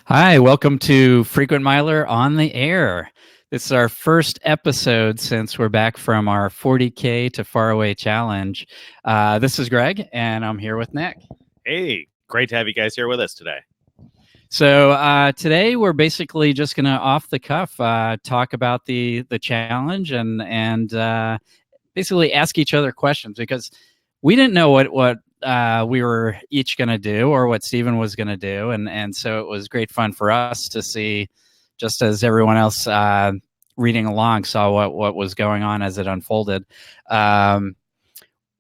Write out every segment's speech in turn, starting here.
Hi, welcome to Frequent Miler on the Air. This is our first episode since we're back from our 40K to Far Away challenge. This is Greg, and I'm here with Nick. Hey, great to have you guys here with us today. So today we're basically just going to off the cuff talk about the challenge and basically ask each other questions because we didn't know what we were each going to do or what Steven was going to do. And so it was great fun for us to see, just as everyone else reading along saw what was going on as it unfolded. Why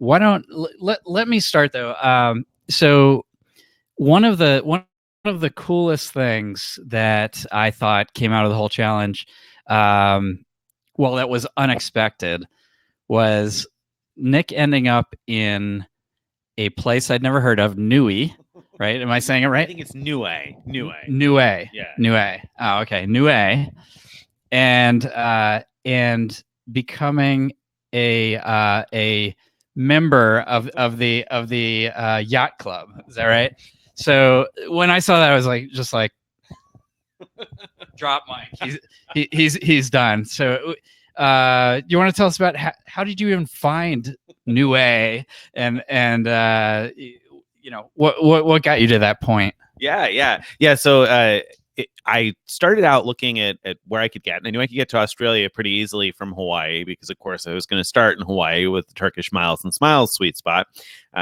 don't let me start though. So one of the coolest things that I thought came out of the whole challenge, that was unexpected, was Nick ending up in a place I'd never heard of, Nui, right? Am I saying it right? I think it's Nue. Nue. Yeah. Nue. Oh, okay. Nue. And becoming a member of the yacht club. Is that right? So when I saw that, I was like, just like, drop mic. He's done. So you want to tell us about how did you even find Nue and what got you to that point? Yeah. So I started out looking at where I could get, and I knew I could get to Australia pretty easily from Hawaii because, of course, I was going to start in Hawaii with the Turkish Miles and Smiles sweet spot.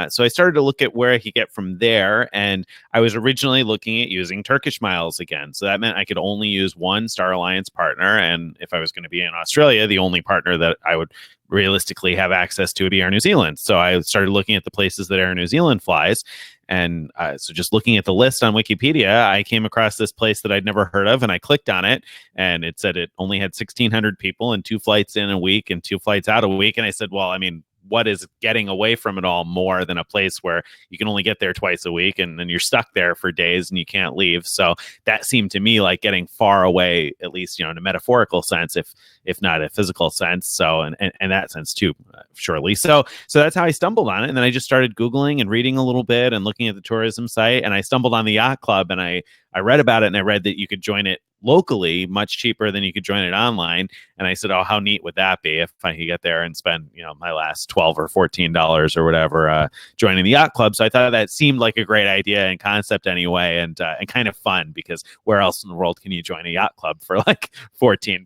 So I started to look at where I could get from there, and I was originally looking at using Turkish Miles again. So that meant I could only use one Star Alliance partner, and if I was going to be in Australia, the only partner that I would realistically have access to would be Air New Zealand. So I started looking at the places that Air New Zealand flies. And so just looking at the list on Wikipedia, I came across this place that I'd never heard of, and I clicked on it, and it said it only had 1,600 people and 2 flights in a week and 2 flights out a week. And I said, well, I mean, what is getting away from it all more than a place where you can only get there twice a week and then you're stuck there for days and you can't leave? So that seemed to me like getting far away, at least, in a metaphorical sense, if not a physical sense. So, and that sense too, surely. So that's how I stumbled on it. And then I just started Googling and reading a little bit and looking at the tourism site, and I stumbled on the yacht club, and I read about it, and I read that you could join it locally much cheaper than you could join it online. And I said, oh, how neat would that be if I could get there and spend, my last $12 or $14 or whatever joining the yacht club. So I thought that seemed like a great idea and concept anyway, and kind of fun, because where else in the world can you join a yacht club for like $14?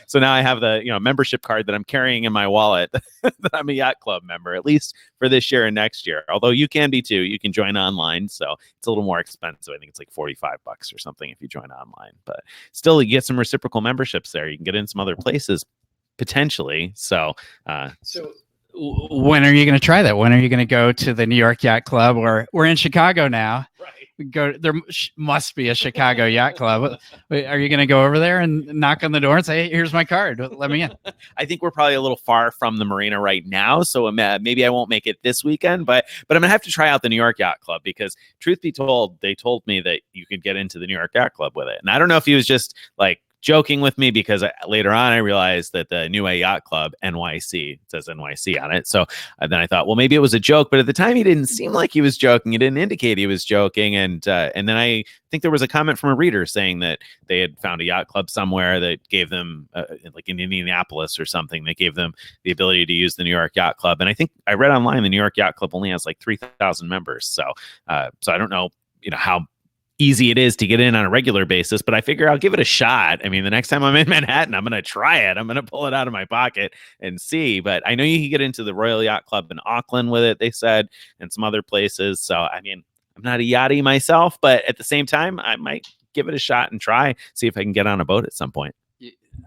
So now I have the membership card that I'm carrying in my wallet that I'm a yacht club member, at least for this year and next year. Although you can be too. You can join online, so it's a little more expensive. I think it's like $45 or something if you join online, but still you get some reciprocal memberships there. You can get in some other places potentially. So when are you going to try that? When are you going to go to the New York Yacht Club? Or we're in Chicago now. Right. There must be a Chicago Yacht Club. Are you going to go over there and knock on the door and say, hey, here's my card, let me in? I think we're probably a little far from the marina right now, so maybe I won't make it this weekend, but I'm gonna have to try out the New York Yacht Club, because truth be told, they told me that you could get into the New York Yacht Club with it, and I don't know if he was just like joking with me, because later on I realized that the New Yacht Club NYC, it says NYC on it. So then I thought, well, maybe it was a joke, but at the time he didn't seem like he was joking. He didn't indicate he was joking. And then I think there was a comment from a reader saying that they had found a yacht club somewhere that gave them, like in Indianapolis or something, that gave them the ability to use the New York Yacht Club. And I think I read online the New York Yacht Club only has like 3,000 members. So I don't know, how easy it is to get in on a regular basis, but I figure I'll give it a shot. I mean, the next time I'm in Manhattan, I'm going to try it. I'm going to pull it out of my pocket and see. But I know you can get into the Royal Yacht Club in Auckland with it, they said, and some other places. So, I mean, I'm not a yachty myself, but at the same time, I might give it a shot and see if I can get on a boat at some point.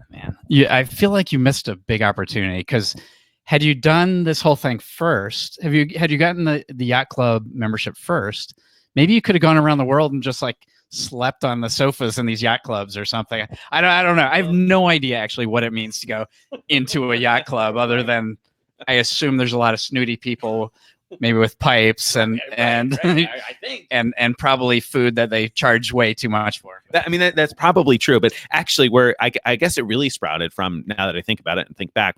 Man, I feel like you missed a big opportunity, because had you done this whole thing first, had you gotten the yacht club membership first, maybe you could have gone around the world and just like slept on the sofas in these yacht clubs or something. I don't know. I have no idea actually what it means to go into a yacht club, other than I assume there's a lot of snooty people, maybe with pipes and I think. and probably food that they charge way too much for. That's probably true. But actually, I guess it really sprouted from, now that I think about it and think back,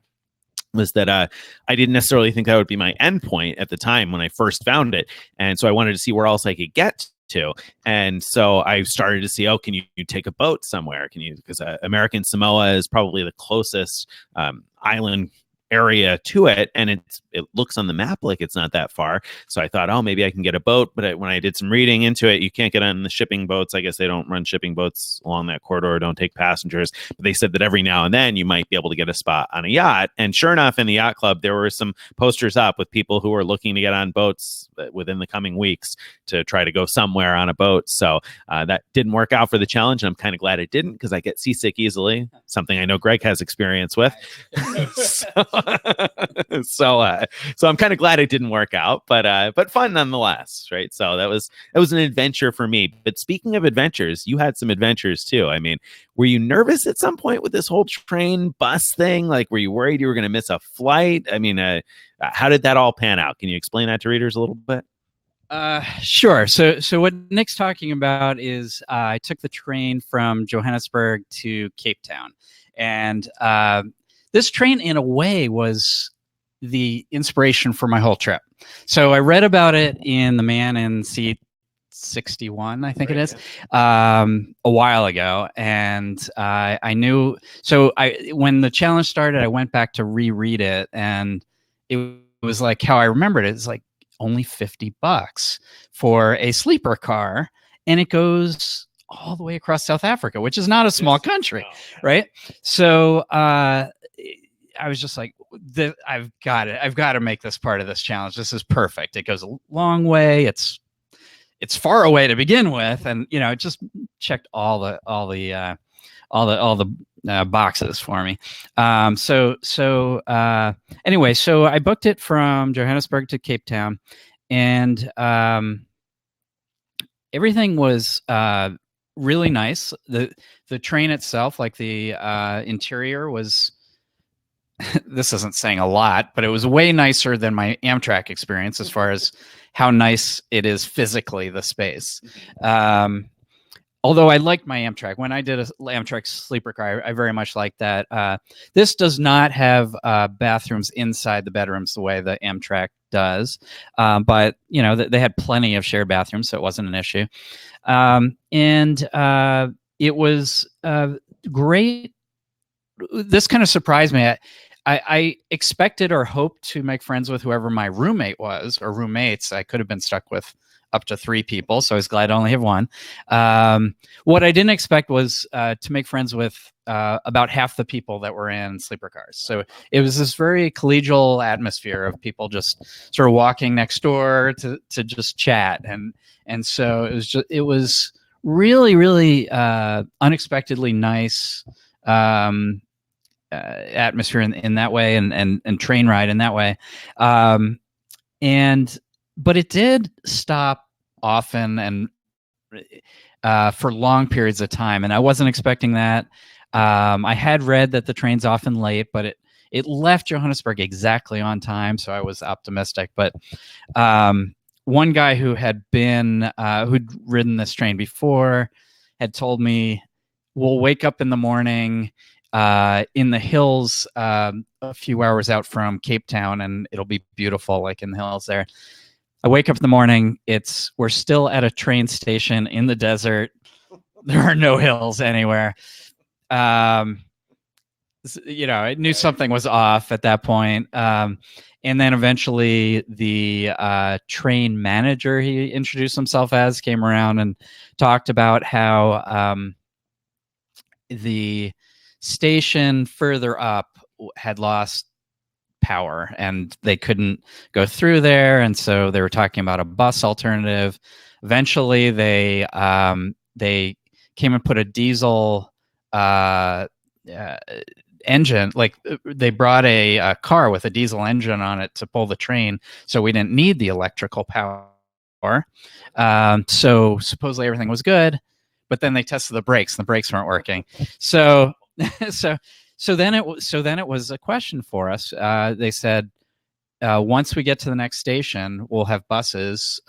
was that I didn't necessarily think that would be my end point at the time when I first found it. And so I wanted to see where else I could get to. And so I started to see, oh, can you take a boat somewhere? Can you, because American Samoa is probably the closest island area to it, and it looks on the map like it's not that far. So I thought, oh, maybe I can get a boat. But when I did some reading into it, you can't get on the shipping boats. I guess they don't run shipping boats along that corridor, don't take passengers. But they said that every now and then you might be able to get a spot on a yacht. And sure enough, in the yacht club, there were some posters up with people who were looking to get on boats within the coming weeks to try to go somewhere on a boat. So that didn't work out for the challenge, and I'm kind of glad it didn't, because I get seasick easily, something I know Greg has experience with. So I'm kind of glad it didn't work out, but fun nonetheless, right? So that was an adventure for me. But speaking of adventures, you had some adventures too. I mean, were you nervous at some point with this whole train bus thing? Like, were you worried you were going to miss a flight? I mean, how did that all pan out? Can you explain that to readers a little bit? Sure. So what Nick's talking about is I took the train from Johannesburg to Cape Town, and this train, in a way, was the inspiration for my whole trip. So I read about it in The Man in Seat 61, I think it is, a while ago, and I knew. So when the challenge started, I went back to reread it, and it was like how I remembered it. It's like only $50 for a sleeper car, and it goes all the way across South Africa, which is not a small country, right? So I was just like, I've got to make this part of this challenge. This is perfect. It goes a long way. It's far away to begin with, and it just checked all the boxes for me. Anyway, so I booked it from Johannesburg to Cape Town, and everything was really nice. The train itself, like the interior, was. This isn't saying a lot, but it was way nicer than my Amtrak experience as far as how nice it is physically, the space. Although I liked my Amtrak. When I did a Amtrak sleeper car, I very much liked that. This does not have bathrooms inside the bedrooms the way the Amtrak does. But, they had plenty of shared bathrooms, so it wasn't an issue. It was great. This kind of surprised me. I expected or hoped to make friends with whoever my roommate was, or roommates. I could have been stuck with up to 3 people, so I was glad I only have one. What I didn't expect was to make friends with about half the people that were in sleeper cars. So it was this very collegial atmosphere of people just sort of walking next door to just chat, and so it was really, really unexpectedly nice. Atmosphere in that way, and train ride in that way, but it did stop often and for long periods of time, and I wasn't expecting that. I had read that the train's often late, but it left Johannesburg exactly on time, so I was optimistic. But one guy who had who'd ridden this train before had told me, we'll wake up in the morning in the hills a few hours out from Cape Town, and it'll be beautiful, like in the hills there. I wake up in the morning, we're still at a train station in the desert. There are no hills anywhere. I knew something was off at that point. And then eventually the train manager, he introduced himself as, came around and talked about how the station further up had lost power and they couldn't go through there, and so they were talking about a bus alternative. Eventually they came and put a diesel engine, like they brought a car with a diesel engine on it to pull the train, so we didn't need the electrical power. So supposedly everything was good, but then they tested the brakes and the brakes weren't working. So then it was a question for us. They said, once we get to the next station, we'll have buses.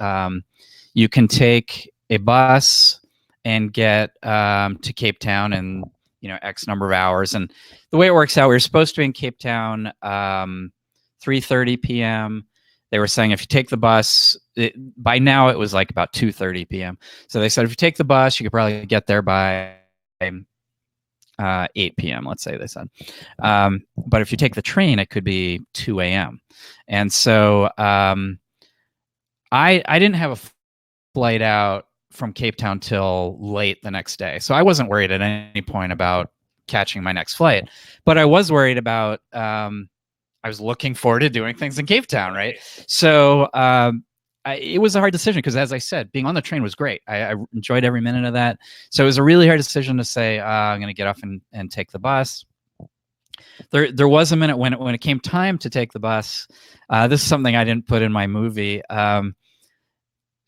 You can take a bus and get to Cape Town in X number of hours. And the way it works out, we were supposed to be in Cape Town 3:30 p.m. they were saying if you take the bus, by now it was like about 2:30 p.m. So they said if you take the bus, you could probably get there by 8 p.m. Let's say they said, but if you take the train, it could be 2 a.m. And so I didn't have a flight out from Cape Town till late the next day, so I wasn't worried at any point about catching my next flight. But I was worried about. I was looking forward to doing things in Cape Town, right? So it was a hard decision because, as I said, being on the train was great. I enjoyed every minute of that. So it was a really hard decision to say, I'm going to get off and take the bus. There was a minute when it came time to take the bus. This is something I didn't put in my movie.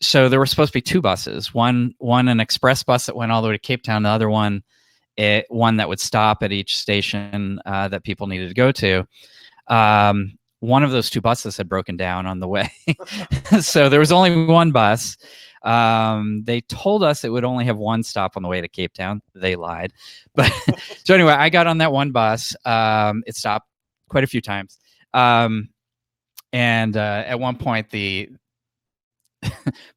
So there were supposed to be two buses. One an express bus that went all the way to Cape Town. The other one that would stop at each station that people needed to go to. One of those two buses had broken down on the way. So there was only one bus. They told us it would only have one stop on the way to Cape Town. They lied. But so anyway, I got on that one bus. It stopped quite a few times. And at one point, the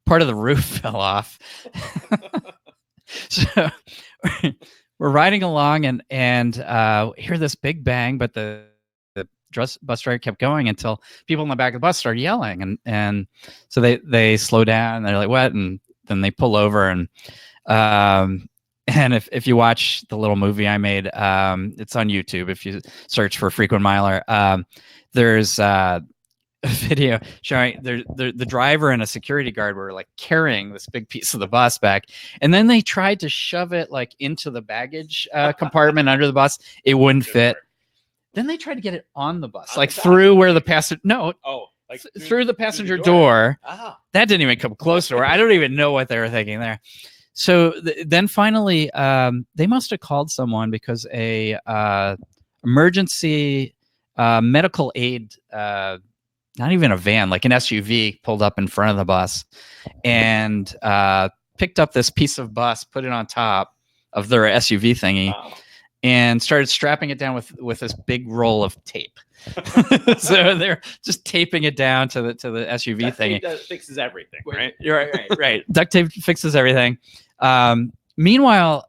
part of the roof fell off. So we're riding along and hear this big bang, but the bus driver kept going until people in the back of the bus started yelling, and so they slow down and they're like, what? And then they pull over, and if you watch the little movie I made, it's on YouTube. If you search for Frequent Miler, there's a video showing the driver and a security guard were like carrying this big piece of the bus back, and then they tried to shove it like into the baggage compartment under the bus. It wouldn't fit. Then they tried to get it on the bus, like through where the passenger. No, like through the passenger door. That didn't even come close to her. I don't even know what they were thinking there. So then finally, they must have called someone because a emergency medical aid, not even a van, like an SUV, pulled up in front of the bus and picked up this piece of bus, put it on top of their SUV thingy. Wow. And started strapping it down with this big roll of tape. So they're just taping it down to the SUV duct thing. Tape fixes everything, right? You're right. Duct tape fixes everything. Meanwhile,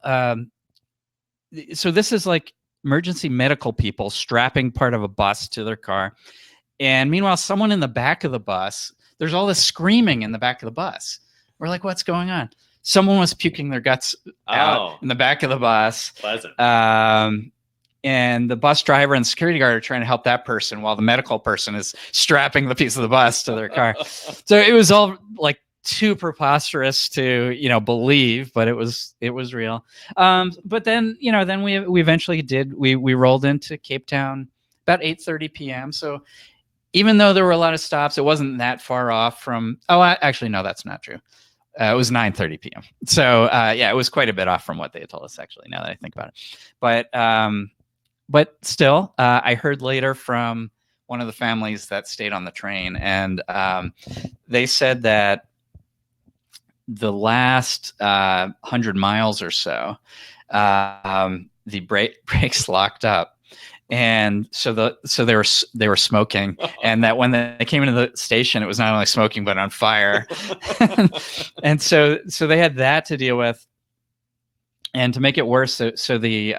so this is like emergency medical people strapping part of a bus to their car. And meanwhile, someone in the back of the bus, there's all this screaming in the back of the bus. We're like, what's going on? Someone was puking their guts out in the back of the bus. Pleasant. And the bus driver and security guard are trying to help that person while the medical person is strapping the piece of the bus to their car. So it was all like too preposterous to, believe, but it was real. But then, then we eventually we rolled into Cape Town about 8:30 p.m. So even though there were a lot of stops, it wasn't that far off from, actually, no, that's not true. It was 9:30 p.m. So it was quite a bit off from what they had told us, actually, now that I think about it. But still, I heard later from one of the families that stayed on the train, and they said that the last 100 miles or so, the brakes locked up. And so they were smoking, and that when they came into the station, it was not only smoking but on fire, and so they had that to deal with. And to make it worse, so the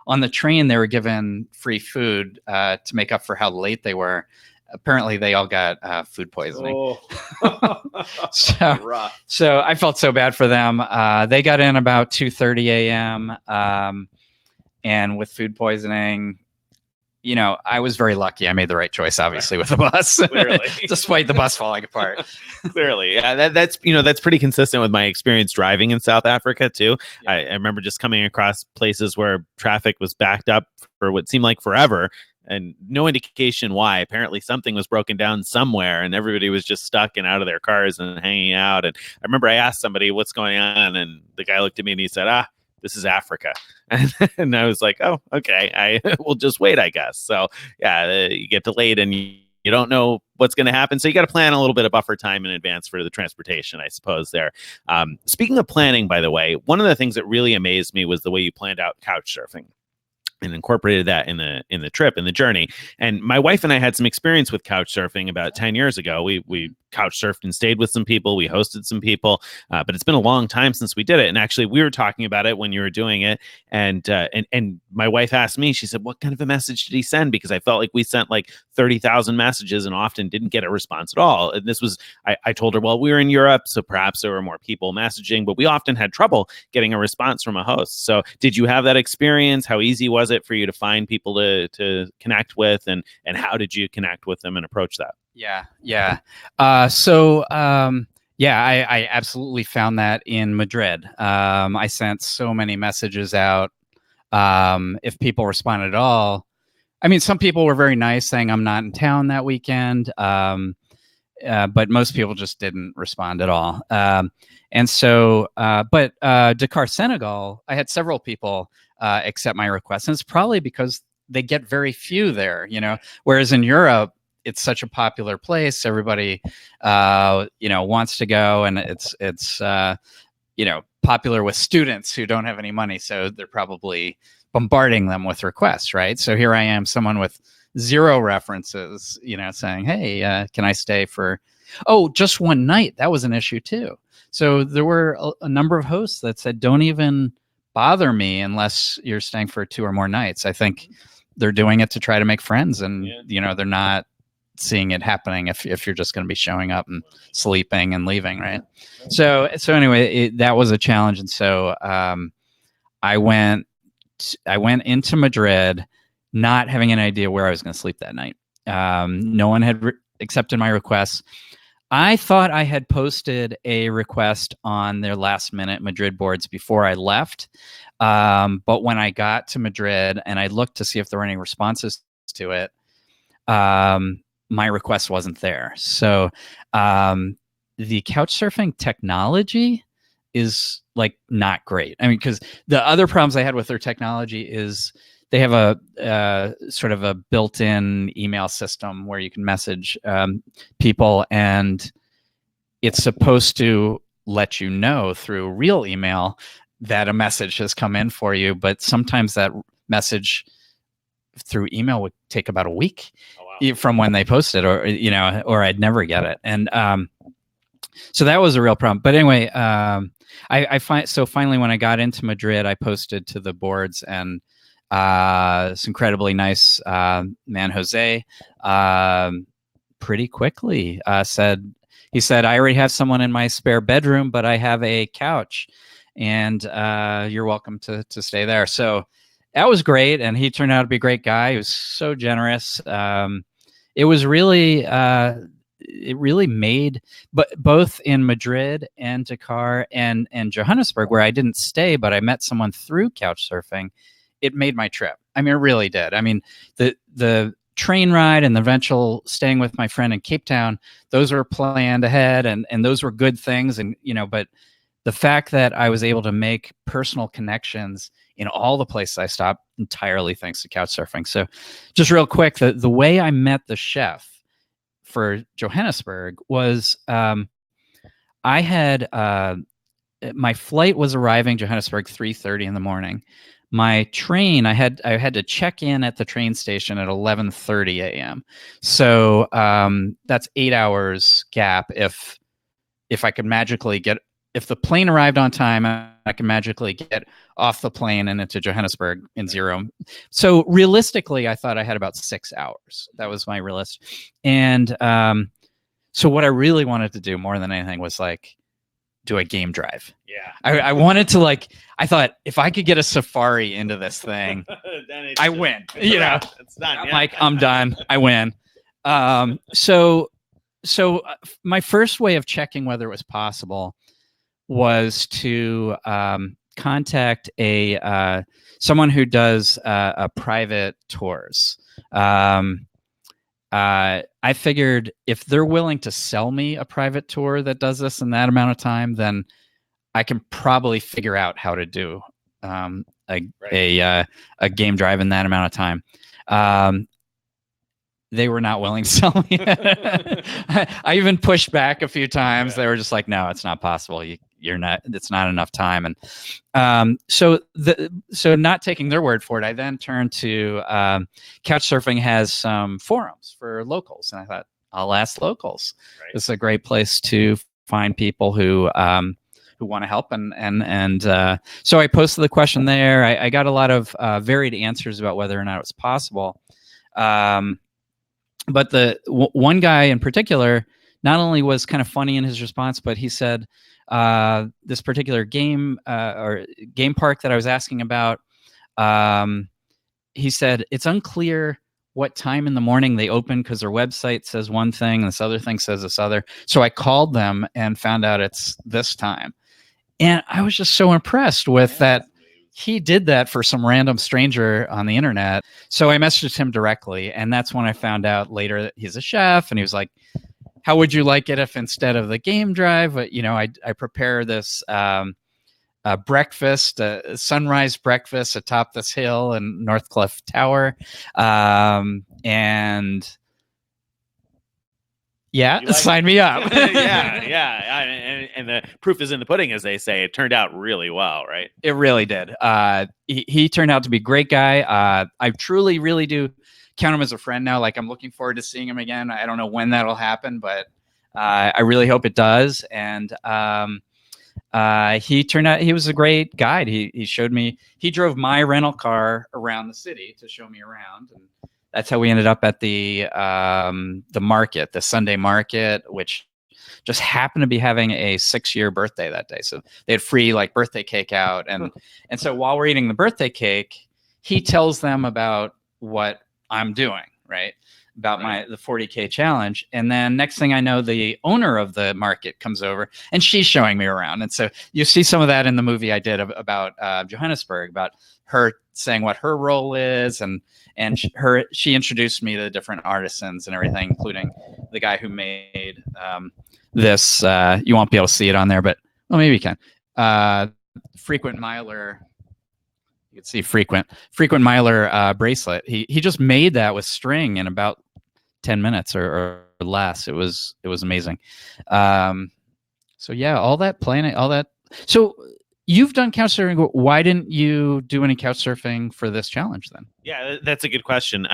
on the train they were given free food to make up for how late they were. Apparently, they all got food poisoning. So I felt so bad for them. They got in about 2:30 a.m. And with food poisoning. I was very lucky. I made the right choice, obviously, with the bus, despite the bus falling apart. Clearly, yeah, that's pretty consistent with my experience driving in South Africa too. Yeah. I remember just coming across places where traffic was backed up for what seemed like forever, and no indication why. Apparently, something was broken down somewhere, and everybody was just stuck and out of their cars and hanging out. And I remember I asked somebody, "What's going on?" And the guy looked at me and he said, this is Africa. And I was like, oh, okay, I will just wait, I guess. So yeah, you get delayed and you don't know what's going to happen. So you got to plan a little bit of buffer time in advance for the transportation, I suppose there. Speaking of planning, by the way, one of the things that really amazed me was the way you planned out couch surfing. and incorporated that in the trip, in the journey. And my wife and I had some experience with couch surfing about 10 years ago. We couch surfed and stayed with some people. We hosted some people, but it's been a long time since we did it. And actually, we were talking about it when you were doing it. And my wife asked me, she said, what kind of a message did he send? Because I felt like we sent like 30,000 messages and often didn't get a response at all. And this was, I told her, well, we were in Europe, so perhaps there were more people messaging, but we often had trouble getting a response from a host. So did you have that experience? How easy was it for you to find people to connect with, and how did you connect with them and approach that? Yeah. I absolutely found that in Madrid. I sent so many messages out. If people responded at all, I mean, some people were very nice, saying I'm not in town that weekend, but most people just didn't respond at all. But Dakar, Senegal, I had several people accept my request, and it's probably because they get very few there, whereas in Europe, it's such a popular place. Everybody, wants to go, and it's popular with students who don't have any money. So they're probably bombarding them with requests, right? So here I am, someone with zero references, saying, hey, can I stay for, just one night? That was an issue too. So there were a number of hosts that said, don't even bother me unless you're staying for 2 or more nights. I think they're doing it to try to make friends, and, they're not seeing it happening if you're just going to be showing up and sleeping and leaving, right? So anyway, that was a challenge. And so I went into Madrid not having an idea where I was going to sleep that night. No one had accepted my requests. I thought I had posted a request on their last minute Madrid boards before I left. But when I got to Madrid and I looked to see if there were any responses to it, my request wasn't there. So the couch surfing technology is like not great. I mean, because the other problems I had with their technology is they have a sort of a built-in email system where you can message people, and it's supposed to let you know through real email that a message has come in for you. But sometimes that message through email would take about a week from when they post it, or I'd never get it. And so that was a real problem. But anyway, finally when I got into Madrid, I posted to the boards, and this incredibly nice man, Jose, pretty quickly he said, I already have someone in my spare bedroom, but I have a couch, and you're welcome to stay there. So that was great, and he turned out to be a great guy. He was so generous. It was really, it really made, but both in Madrid and Dakar and Johannesburg, where I didn't stay, but I met someone through couch surfing, it made my trip. I mean, it really did. I mean, the train ride and the eventual staying with my friend in Cape Town, those were planned ahead, and those were good things. And, but the fact that I was able to make personal connections in all the places I stopped, entirely thanks to couch surfing. So just real quick, the way I met the chef for Johannesburg was I had my flight was arriving Johannesburg 3:30 in the morning. My train, I had to check in at the train station at 11:30 a.m. So that's 8 hours gap. If I could magically if the plane arrived on time, I can magically get off the plane and into Johannesburg in zero. So realistically, I thought I had about 6 hours. That was my realistic. And so what I really wanted to do more than anything was like do a game drive. Yeah. I wanted to I thought if I could get a safari into this thing, I win. It's done. I'm I'm done. I win. So my first way of checking whether it was possible was to contact someone who does private tours. I figured if they're willing to sell me a private tour that does this in that amount of time, then I can probably figure out how to do a game drive in that amount of time. They were not willing to sell me. I even pushed back a few times. Yeah. They were just like, no, it's not possible. it's not enough time. And so not taking their word for it, I then turned to Couchsurfing has some forums for locals, and I thought I'll ask locals. Right. It's a great place to find people who want to help, and so I posted the question there. I got a lot of varied answers about whether or not it was possible. But the one guy in particular not only was kind of funny in his response, but he said this particular game or game park that I was asking about, he said it's unclear what time in the morning they open because their website says one thing and this other thing says this other. So I called them and found out it's this time. And I was just so impressed with that. He did that for some random stranger on the internet. So I messaged him directly. And that's when I found out later that he's a chef. And he was like, how would you like it if instead of the game drive, I prepare this breakfast, sunrise breakfast atop this hill in Northcliffe Tower. And yeah, sign me up. yeah. And the proof is in the pudding, as they say. It turned out really well, right? It really did. He turned out to be a great guy. I truly, really do count him as a friend now. Like, I'm looking forward to seeing him again. I don't know when that'll happen, but I really hope it does. And he turned out, he was a great guide. He showed me, he drove my rental car around the city to show me around, and that's how we ended up at the market, the Sunday market, which just happened to be having a 6-year birthday that day. So they had free like birthday cake out. And so while we're eating the birthday cake, he tells them about what I'm doing, right? About the 40K challenge. And then next thing I know, the owner of the market comes over and she's showing me around. And so you see some of that in the movie I did about Johannesburg, about her saying what her role is. And she introduced me to the different artisans and everything, including the guy who made this. You won't be able to see it on there, but well, maybe you can. Frequent Miler. You can see frequent Miler bracelet. He just made that with string in about 10 minutes or less. It was amazing. So yeah, all that planning, all that. So you've done couch surfing. Why didn't you do any couch surfing for this challenge then? Yeah, that's a good question.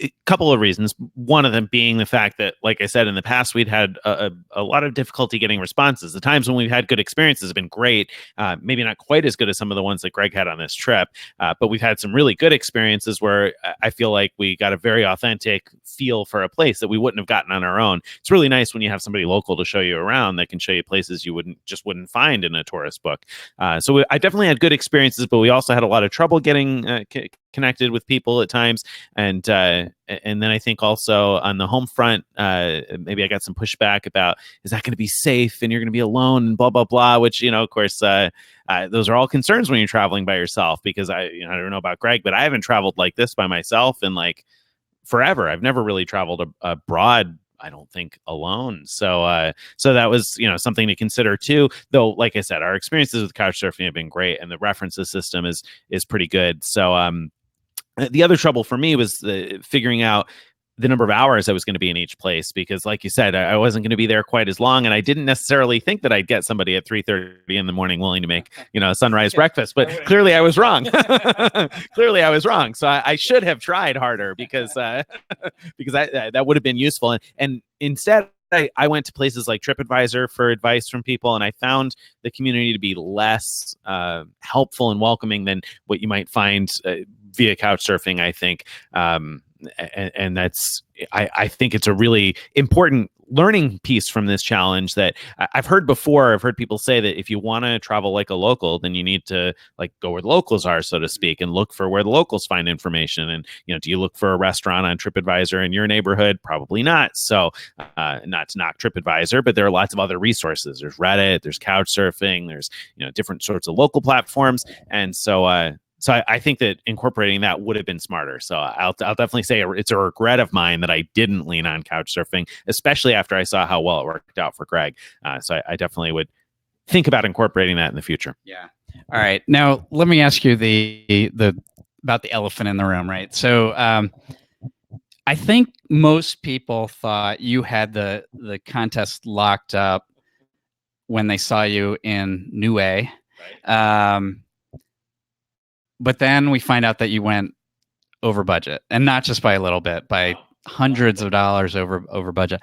A couple of reasons. One of them being the fact that, like I said, in the past, we'd had a lot of difficulty getting responses. The times when we've had good experiences have been great. Maybe not quite as good as some of the ones that Greg had on this trip, but we've had some really good experiences where I feel like we got a very authentic feel for a place that we wouldn't have gotten on our own. It's really nice when you have somebody local to show you around that can show you places you wouldn't find in a tourist book. So I definitely had good experiences, but we also had a lot of trouble getting connected with people at times. And then I think also on the home front, maybe I got some pushback about, is that going to be safe and you're going to be alone and blah, blah, blah, which, of course, those are all concerns when you're traveling by yourself, because I don't know about Greg, but I haven't traveled like this by myself in like forever. I've never really traveled abroad, I don't think, alone. So that was, something to consider too, though. Like I said, our experiences with couchsurfing have been great and the references system is pretty good. So, the other trouble for me was figuring out the number of hours I was going to be in each place, because like you said, I wasn't going to be there quite as long. And I didn't necessarily think that I'd get somebody at 3:30 in the morning willing to make, a sunrise breakfast, but clearly I was wrong. Clearly I was wrong. So I should have tried harder because that would have been useful. And instead, I went to places like TripAdvisor for advice from people, and I found the community to be less helpful and welcoming than what you might find via couchsurfing, I think. And that's, I think it's a really important learning piece from this challenge that I've heard before. I've heard people say that if you want to travel like a local, then you need to like go where the locals are, so to speak, and look for where the locals find information. And, do you look for a restaurant on TripAdvisor in your neighborhood? Probably not. So not to knock TripAdvisor, but there are lots of other resources. There's Reddit, there's Couchsurfing, there's, different sorts of local platforms. And so I think that incorporating that would have been smarter. So I'll definitely say it's a regret of mine that I didn't lean on couchsurfing, especially after I saw how well it worked out for Greg. So I definitely would think about incorporating that in the future. Yeah. All right. Now let me ask you the about the elephant in the room, right? So I think most people thought you had the contest locked up when they saw you in Niue. Right. But then we find out that you went over budget, and not just by a little bit, by hundreds of dollars over budget.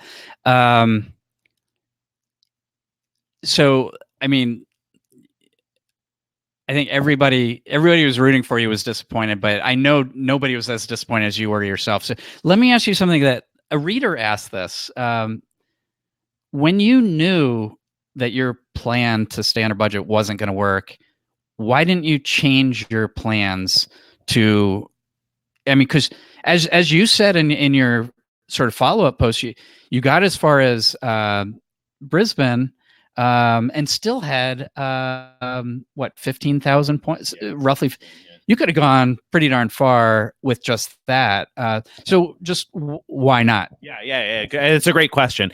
So, I mean, I think everybody who was rooting for you was disappointed, but I know nobody was as disappointed as you were yourself. So let me ask you something that a reader asked this. When you knew that your plan to stay under budget wasn't going to work, why didn't you change your plans to, I mean, because as you said in your sort of follow-up post, you got as far as Brisbane, and still had what, 15,000 points, roughly. You could have gone pretty darn far with just that. So just why not? Yeah. It's a great question.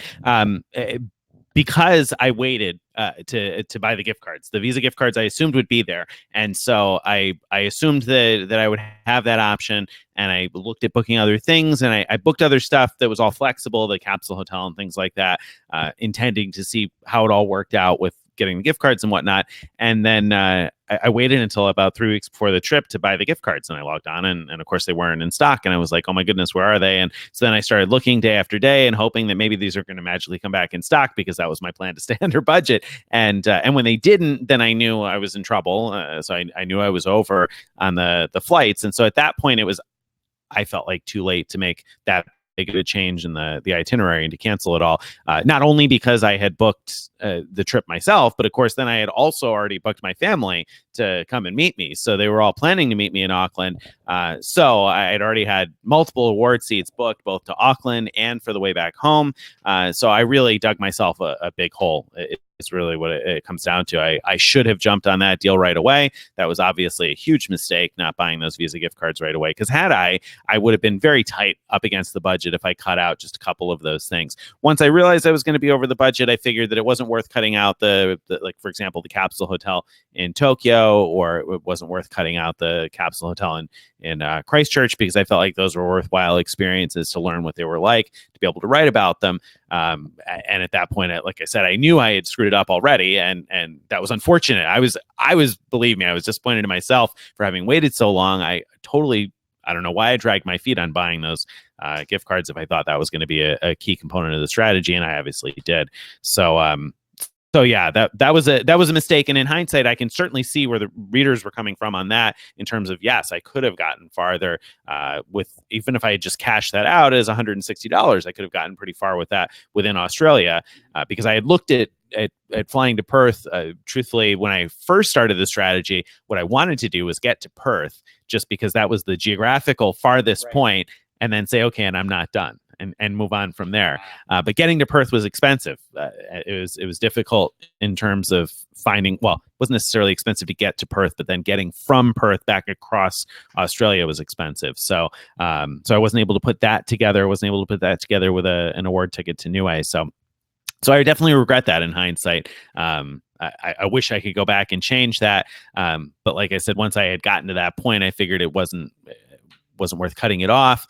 Because I waited to buy the gift cards. The Visa gift cards I assumed would be there, and so I assumed that I would have that option. And I looked at booking other things, and I booked other stuff that was all flexible, the capsule hotel and things like that, intending to see how it all worked out with getting the gift cards and whatnot. And then I waited until about 3 weeks before the trip to buy the gift cards, and I logged on, and of course they weren't in stock. And I was like, oh my goodness, where are they? And so then I started looking day after day and hoping that maybe these are going to magically come back in stock, because that was my plan to stay under budget. And when they didn't, then I knew I was in trouble. So I knew I was over on the flights. And so at that point, I felt like too late to make that big of a change in the itinerary and to cancel it all. Not only because I had booked the trip myself, but of course then I had also already booked my family to come and meet me. So they were all planning to meet me in Auckland. So I had already had multiple award seats booked, both to Auckland and for the way back home. So I really dug myself a big hole. It's really what it comes down to. I should have jumped on that deal right away. That was obviously a huge mistake, not buying those Visa gift cards right away. Because had I would have been very tight up against the budget if I cut out just a couple of those things. Once I realized I was going to be over the budget, I figured that it wasn't worth cutting out the like, for example, the capsule hotel in Tokyo, or it wasn't worth cutting out the capsule hotel in Christchurch, because I felt like those were worthwhile experiences to learn what they were like, to be able to write about them. And at that point, like I said, I knew I had screwed it up already, and that was unfortunate. I was, believe me, I was disappointed in myself for having waited so long. I don't know why I dragged my feet on buying those gift cards if I thought that was going to be a key component of the strategy, and I obviously did. So yeah, that was a mistake. And in hindsight, I can certainly see where the readers were coming from on that, in terms of, yes, I could have gotten farther with, even if I had just cashed that out as $160, I could have gotten pretty far with that within Australia, because I had looked at flying to Perth. Truthfully, when I first started the strategy, what I wanted to do was get to Perth, just because that was the geographical farthest point, and then say, okay, and I'm not done, and move on from there. But getting to Perth was expensive. It was difficult in terms of finding, well, it wasn't necessarily expensive to get to Perth, but then getting from Perth back across Australia was expensive. So I wasn't able to put that together. I wasn't able to put that together with an award ticket to Niue. So I definitely regret that in hindsight. I wish I could go back and change that. But like I said, once I had gotten to that point, I figured it wasn't worth cutting it off,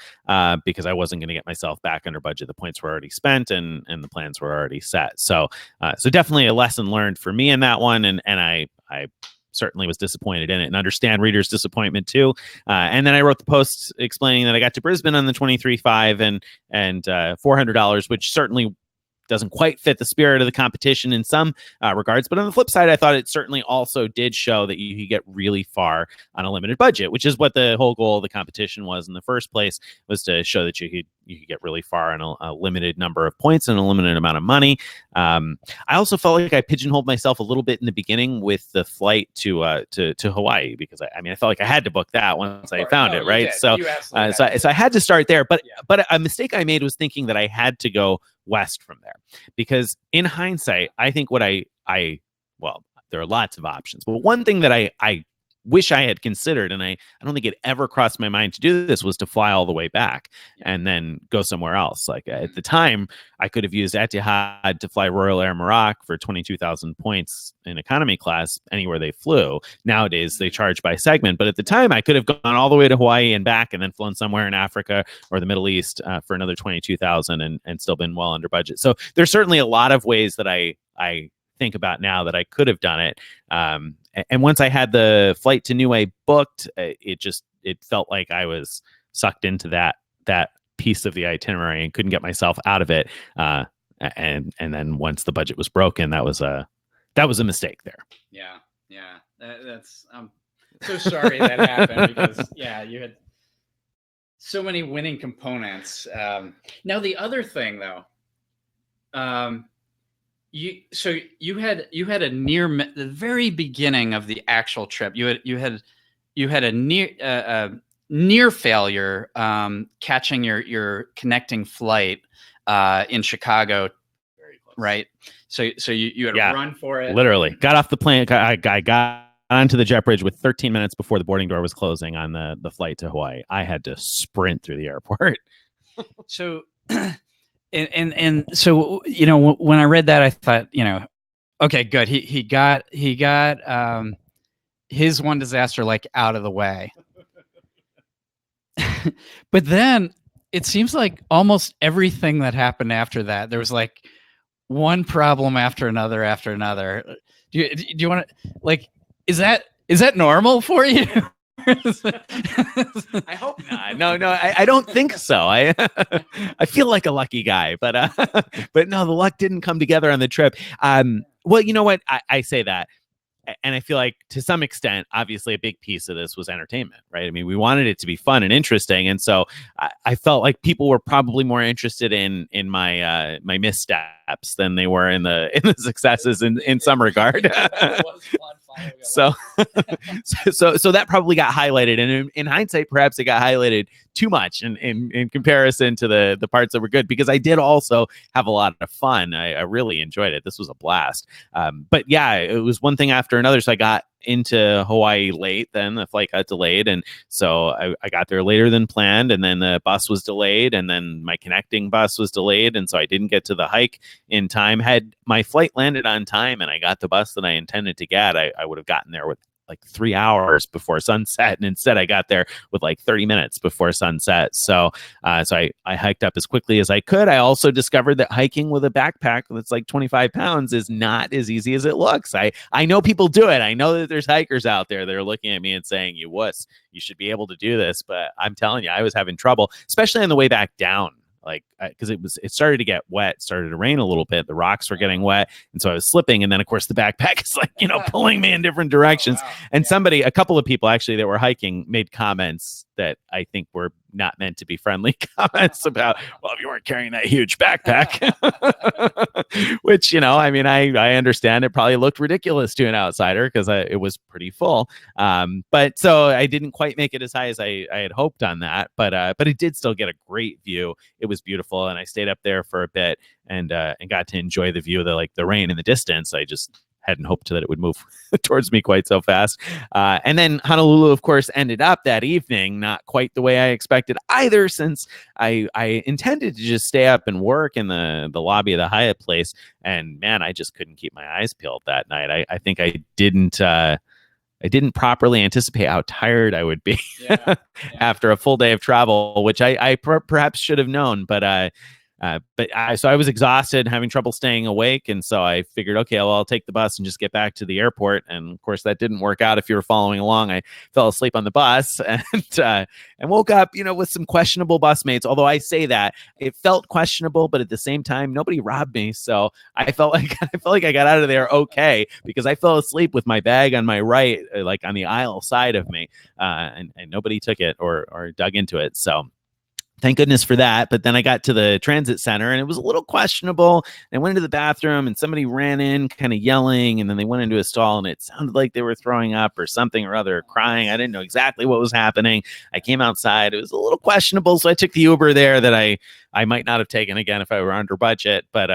because I wasn't going to get myself back under budget. The points were already spent, and the plans were already set. So definitely a lesson learned for me in that one. And I certainly was disappointed in it, and understand readers' disappointment too. And then I wrote the post explaining that I got to Brisbane on the 23.5 and $400, which certainly doesn't quite fit the spirit of the competition in some regards. But on the flip side, I thought it certainly also did show that you could get really far on a limited budget, which is what the whole goal of the competition was in the first place, was to show that you could get really far on a limited number of points and a limited amount of money. I also felt like I pigeonholed myself a little bit in the beginning with the flight to Hawaii, because I felt like I had to book that once I found it, right? So I had to start there. But a mistake I made was thinking that I had to go west from there, because in hindsight, I think well, there are lots of options, but one thing that I wish I had considered, and I don't think it ever crossed my mind to do this, was to fly all the way back and then go somewhere else. Like at the time, I could have used Etihad to fly Royal Air Maroc for 22,000 points in economy class anywhere they flew. Nowadays, they charge by segment, but at the time, I could have gone all the way to Hawaii and back, and then flown somewhere in Africa or the Middle East for another 22,000 and still been well under budget. So there's certainly a lot of ways that I think about now that I could have done it. And once I had the flight to Niue booked, it felt like I was sucked into that piece of the itinerary and couldn't get myself out of it. And then once the budget was broken, that was a mistake there. Yeah. That's I'm so sorry that happened because you had so many winning components. Now the other thing though, you had a the very beginning of the actual trip. You had a near failure catching your connecting flight in Chicago, right? So you had to run for it. Literally got off the plane. I got onto the jet bridge with 13 minutes before the boarding door was closing on the flight to Hawaii. I had to sprint through the airport. So, and so, when I read that, I thought, okay, good. He got his one disaster like out of the way. But then it seems like almost everything that happened after that, there was like one problem after another. Do you want to, like, is that normal for you? I hope not. No, I don't think so. I feel like a lucky guy, but no, the luck didn't come together on the trip. Well, you know what? I say that, and I feel like to some extent, obviously, a big piece of this was entertainment, right? I mean, we wanted it to be fun and interesting, and so I felt like people were probably more interested in my my missteps than they were in the successes in some regard. So that probably got highlighted, and in hindsight, perhaps it got highlighted too much in comparison to the parts that were good, because I did also have a lot of fun. I really enjoyed it. This was a blast. But yeah, it was one thing after another. So I got into Hawaii late, then the flight got delayed, and so I got there later than planned, and then the bus was delayed, and then my connecting bus was delayed, and so I didn't get to the hike in time. Had my flight landed on time and I got the bus that I intended to get, I would have gotten there with like 3 hours before sunset, and instead I got there with like 30 minutes before sunset. So I hiked up as quickly as I could. I also discovered that hiking with a backpack that's like 25 pounds is not as easy as it looks. I know people do it. I know that there's hikers out there that are looking at me and saying, you wuss, you should be able to do this. But I'm telling you, I was having trouble, especially on the way back down. Like, because it started to get wet, started to rain a little bit. The rocks were getting wet, and so I was slipping. And then, of course, the backpack is like, pulling me in different directions. Oh, wow. And a couple of people actually that were hiking made comments that I think were not meant to be friendly comments about, well, if you weren't carrying that huge backpack, which, I mean, I understand it probably looked ridiculous to an outsider because it was pretty full. But so I didn't quite make it as high as I had hoped on that, but it did still get a great view. It was beautiful. And I stayed up there for a bit and got to enjoy the view of the rain in the distance. I just hadn't hoped that it would move towards me quite so fast. And then Honolulu, of course, ended up that evening not quite the way I expected either, since I intended to just stay up and work in the lobby of the Hyatt place. And man, I just couldn't keep my eyes peeled that night. I think I didn't properly anticipate how tired I would be after a full day of travel, which I perhaps should have known, so I was exhausted, having trouble staying awake, and so I figured, okay, well, I'll take the bus and just get back to the airport. And of course, that didn't work out. If you were following along, I fell asleep on the bus and woke up, with some questionable bus mates. Although I say that it felt questionable, but at the same time, nobody robbed me, so I felt like I got out of there okay, because I fell asleep with my bag on my right, like on the aisle side of me, and nobody took it or dug into it. So thank goodness for that. But then I got to the transit center and it was a little questionable. I went into the bathroom and somebody ran in kind of yelling, and then they went into a stall and it sounded like they were throwing up or something or other, crying. I didn't know exactly what was happening. I came outside. It was a little questionable. So I took the Uber there that I might not have taken again if I were under budget. But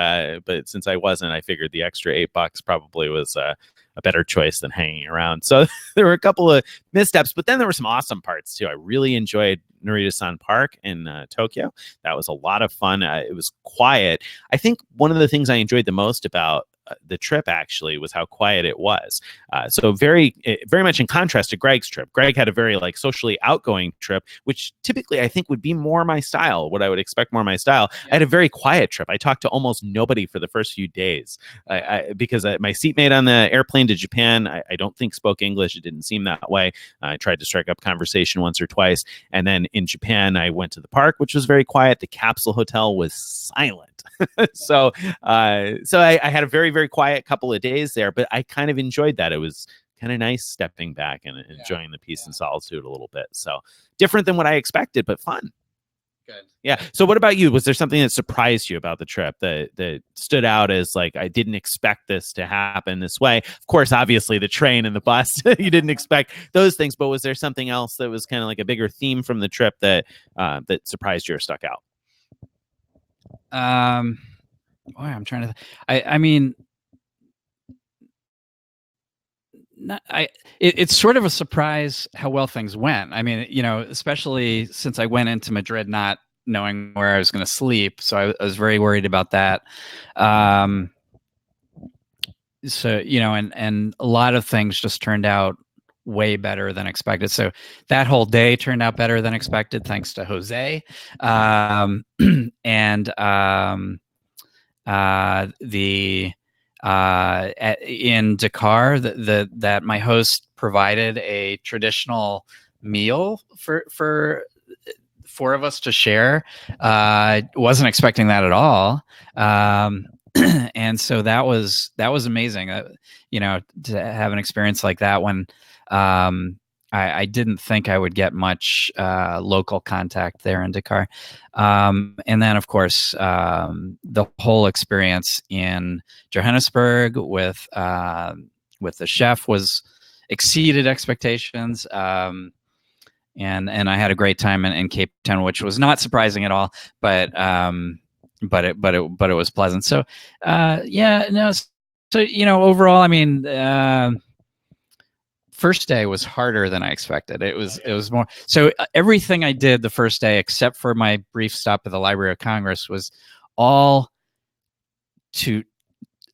since I wasn't, I figured the extra $8 probably was a better choice than hanging around. So there were a couple of missteps, but then there were some awesome parts too. I really enjoyed Narita-san Park in Tokyo. That was a lot of fun. It was quiet. I think one of the things I enjoyed the most about the trip actually was how quiet it was. So very much in contrast to Greg's trip. Greg had a very like socially outgoing trip, which typically I think would be more my style, what I would expect more my style. I had a very quiet trip. I talked to almost nobody for the first few days because my seatmate on the airplane to Japan, I don't think spoke English. It didn't seem that way. I tried to strike up conversation once or twice. And then in Japan, I went to the park, which was very quiet. The capsule hotel was silent. So I had a very, very quiet couple of days there, but I kind of enjoyed that. It was kind of nice stepping back and enjoying the peace and solitude a little bit. So different than what I expected, but fun. Good. Yeah. So what about you? Was there something that surprised you about the trip that stood out as like, I didn't expect this to happen this way? Of course, obviously the train and the bus, you didn't expect those things, but was there something else that was kind of like a bigger theme from the trip that surprised you or stuck out? Boy, I'm trying to. I mean, it's sort of a surprise how well things went. I mean, especially since I went into Madrid not knowing where I was going to sleep, so I was very worried about that. So and a lot of things just turned out way better than expected. So that whole day turned out better than expected, thanks to Jose. And in Dakar, that my host provided a traditional meal for four of us to share. Wasn't expecting that at all. And so that was amazing. To have an experience like that when I didn't think I would get much local contact there in Dakar. And then, of course, the whole experience in Johannesburg with the chef exceeded expectations. And I had a great time in Cape Town, which was not surprising at all, but it was pleasant. So, So, overall, I mean, first day was harder than I expected. It was more. So everything I did the first day, except for my brief stop at the Library of Congress, was all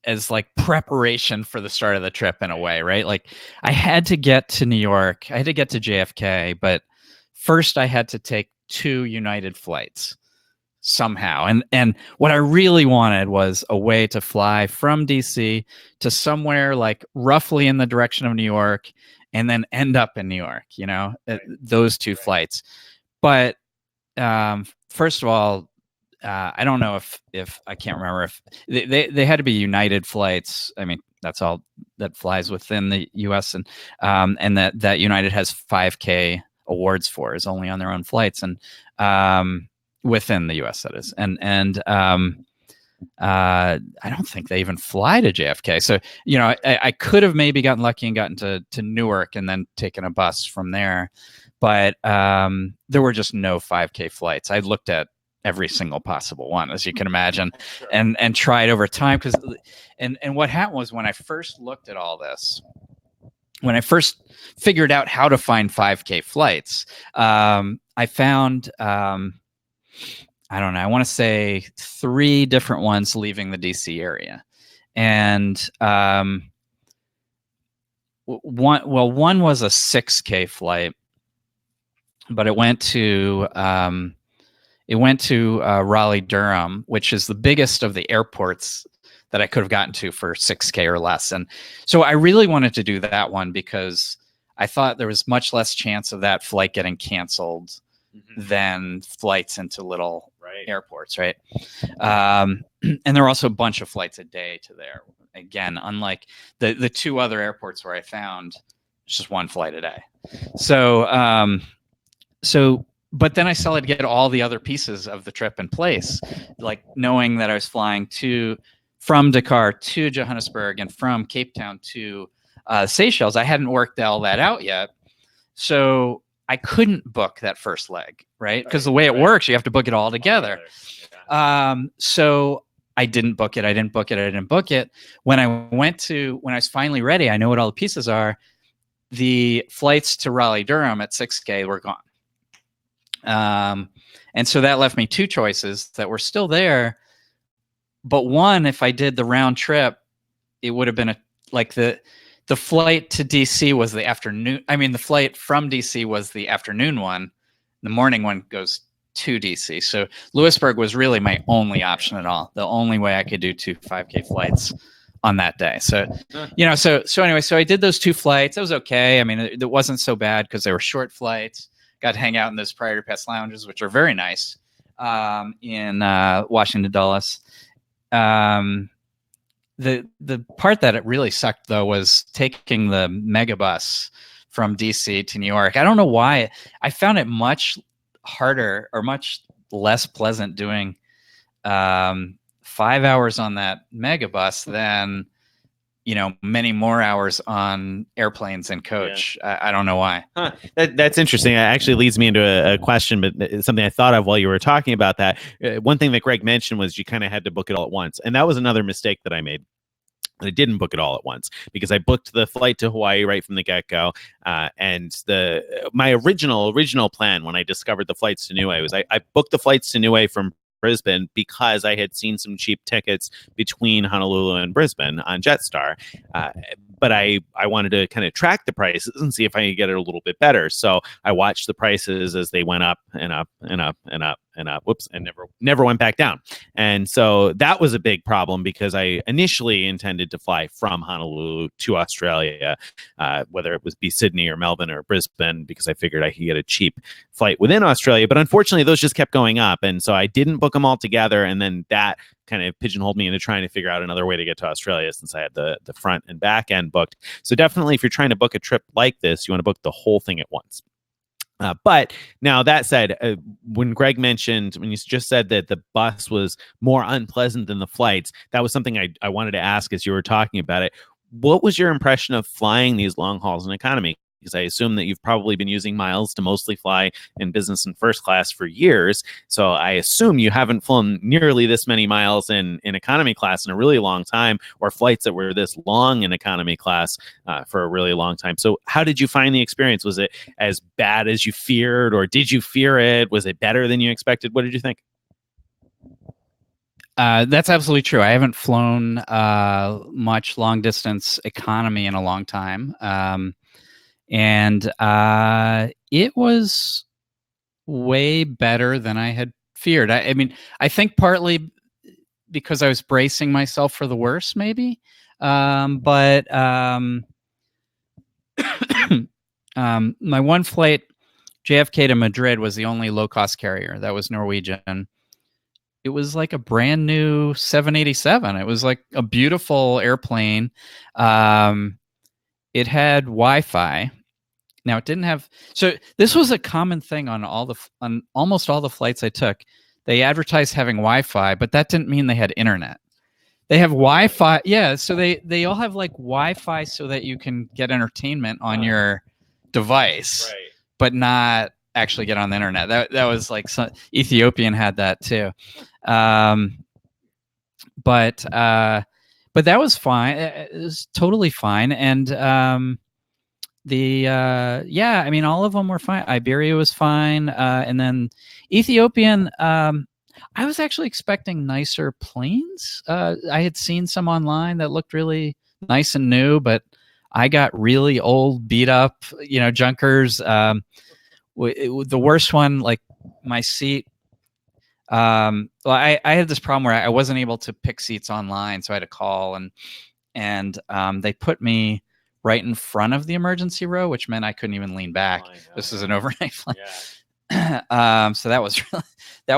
as like preparation for the start of the trip in a way, right? Like I had to get to New York, I had to get to JFK, but first I had to take 2 United flights somehow. And what I really wanted was a way to fly from DC to somewhere like roughly in the direction of New York and then end up in New York, those 2 flights. But first of all, I don't know if I can't remember if they had to be United flights. I mean, that's all that flies within the U.S. and that United has 5K awards for is only on their own flights and within the U.S. that is, and I don't think they even fly to JFK. So I could have maybe gotten lucky and gotten to Newark and then taken a bus from there, but there were just no 5K flights. I looked at every single possible one, as you can imagine, and tried over time and what happened was when I first looked at all this, when I first figured out how to find 5K flights, I found I don't know, I want to say 3 different ones leaving the DC area, and one was a 6K flight, but it went to Raleigh Durham, which is the biggest of the airports that I could have gotten to for 6K or less. And so I really wanted to do that one because I thought there was much less chance of that flight getting canceled than flights into little airports, right? And there are also a bunch of flights a day to there. Again, unlike the 2 other airports where I found it's just 1 flight a day. So but then I still had to get all the other pieces of the trip in place, like knowing that I was flying from Dakar to Johannesburg and from Cape Town to Seychelles. I hadn't worked all that out yet. So I couldn't book that first leg, right? Because the way it works, you have to book it all together. So I didn't book it. When I was finally ready, I know what all the pieces are. The flights to Raleigh Durham at 6K were gone. And so that left me 2 choices that were still there. But one, if I did the round trip it would have been the flight to DC was the afternoon. I mean, the flight from DC was the afternoon one. The morning one goes to DC. So Lewisburg was really my only option at all. The only way I could do 2 5K flights on that day. So, so anyway, so I did those 2 flights. It was okay. I mean, it wasn't so bad because they were short flights. Got to hang out in those Priority Pass lounges, which are very nice, in Washington Dulles. The part that it really sucked though was taking the megabus from DC to New York. I don't know why. I found it much harder or much less pleasant doing 5 hours on that megabus than many more hours on airplanes and coach. Yeah. I don't know why. Huh. That's interesting. It actually leads me into a question, but it's something I thought of while you were talking about that. One thing that Greg mentioned was you kind of had to book it all at once. And that was another mistake that I made. I didn't book it all at once because I booked the flight to Hawaii right from the get-go. And my original plan when I discovered the flights to Niue was I booked the flights to Niue from Brisbane because I had seen some cheap tickets between Honolulu and Brisbane on Jetstar. But I wanted to kind of track the prices and see if I could get it a little bit better. So I watched the prices as they went up and up and up and up and up. Whoops, and never went back down. And so that was a big problem because I initially intended to fly from Honolulu to Australia, whether it was be Sydney or Melbourne or Brisbane, because I figured I could get a cheap flight within Australia. But unfortunately, those just kept going up. And so I didn't book them all together. And then that kind of pigeonholed me into trying to figure out another way to get to Australia since I had the front and back end booked. So definitely, if you're trying to book a trip like this, you want to book the whole thing at once. But now that said, when Greg mentioned, when you just said that the bus was more unpleasant than the flights, that was something I wanted to ask as you were talking about it. What was your impression of flying these long hauls in economy? Because I assume that you've probably been using miles to mostly fly in business and first class for years. So I assume you haven't flown nearly this many miles in economy class in a really long time, or flights that were this long in economy class for a really long time. So how did you find the experience? Was it as bad as you feared, or did you fear it? Was it better than you expected? What did you think? That's absolutely true. I haven't flown much long distance economy in a long time. And it was way better than I had feared. I mean, I think partly because I was bracing myself for the worst, maybe. But my one flight, JFK to Madrid, was the only low-cost carrier. That was Norwegian. It was like a brand new 787. It was like a beautiful airplane. It had Wi-Fi. Now it didn't have. So this was a common thing on almost all the flights I took. They advertised having Wi-Fi, but that didn't mean they had internet. They have Wi-Fi, yeah. So they all have like Wi-Fi so that you can get entertainment on your device, right, but not actually get on the internet. That was like Ethiopian had that too, but that was fine. It was totally fine, and I mean, all of them were fine. Iberia was fine, and then Ethiopian. I was actually expecting nicer planes. I had seen some online that looked really nice and new, but I got really old, beat up, junkers. The worst one, like my seat. Well, I had this problem where I wasn't able to pick seats online, so I had to call, and they put me right in front of the emergency row, which meant I couldn't even lean back. This is an overnight flight. Yeah. So that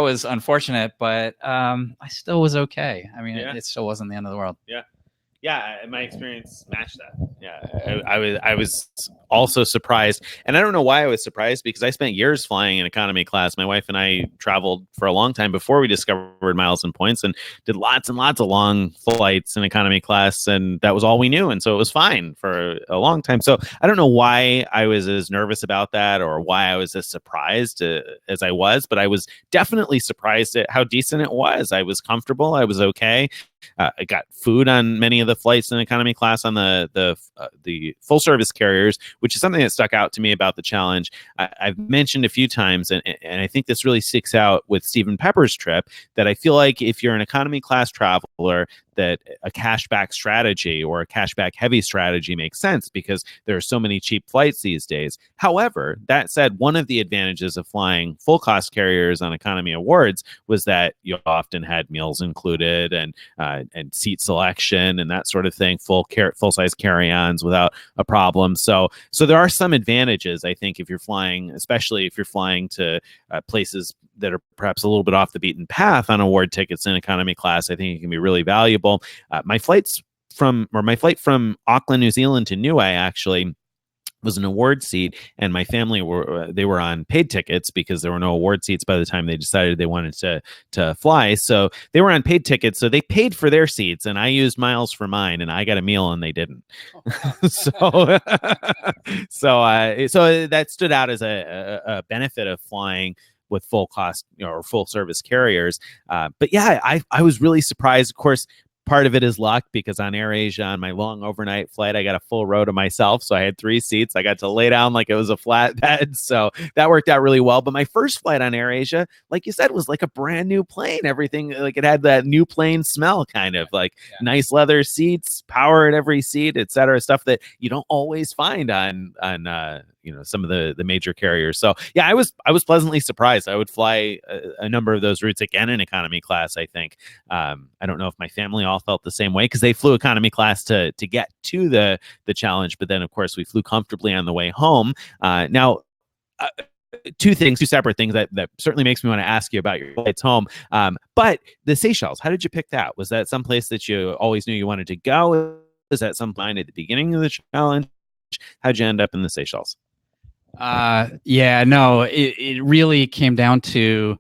was unfortunate, but I still was okay. I mean, it still wasn't the end of the world. Yeah. Yeah, my experience matched that. Yeah, I was also surprised, and I don't know why I was surprised, because I spent years flying in economy class. My wife and I traveled for a long time before we discovered miles and points, and did lots and lots of long flights in economy class, and that was all we knew, and so it was fine for a long time. So I don't know why I was as nervous about that, or why I was as surprised as I was, but I was definitely surprised at how decent it was. I was comfortable. I was okay. I got food on many of the flights in economy class on the full service carriers, which is something that stuck out to me about the challenge. I've mentioned a few times, and I think this really sticks out with Stephen Pepper's trip, that I feel like if you're an economy class traveler, that a cashback strategy or a cashback heavy strategy makes sense because there are so many cheap flights these days. However, that said, one of the advantages of flying full cost carriers on economy awards was that you often had meals included and seat selection and that sort of thing, full size carry-ons without a problem. So there are some advantages, I think, if you're flying, especially if you're flying to places that are perhaps a little bit off the beaten path on award tickets in economy class. I think it can be really valuable. My flight from Auckland, New Zealand to Niue actually was an award seat, and my family were on paid tickets because there were no award seats by the time they decided they wanted to fly. So they were on paid tickets, so they paid for their seats, and I used miles for mine, and I got a meal and they didn't. so that stood out as a benefit of flying with full cost or full service carriers. But yeah, I was really surprised. Of course, part of it is luck because on AirAsia, on my long overnight flight, I got a full row to myself. So I had 3 seats. I got to lay down like it was a flat bed. So that worked out really well. But my first flight on AirAsia, like you said, was like a brand new plane. Everything, like it had that new plane smell, kind of like nice leather seats, power at every seat, et cetera, stuff that you don't always find on some of the major carriers. So yeah, I was pleasantly surprised. I would fly a number of those routes again in economy class, I think. I don't know if my family all felt the same way because they flew economy class to get to the challenge, but then of course we flew comfortably on the way home. Now, two separate things that certainly makes me want to ask you about your flights home. But the Seychelles, how did you pick that? Was that someplace that you always knew you wanted to go? Was that some plan at the beginning of the challenge? How'd you end up in the Seychelles? It really came down to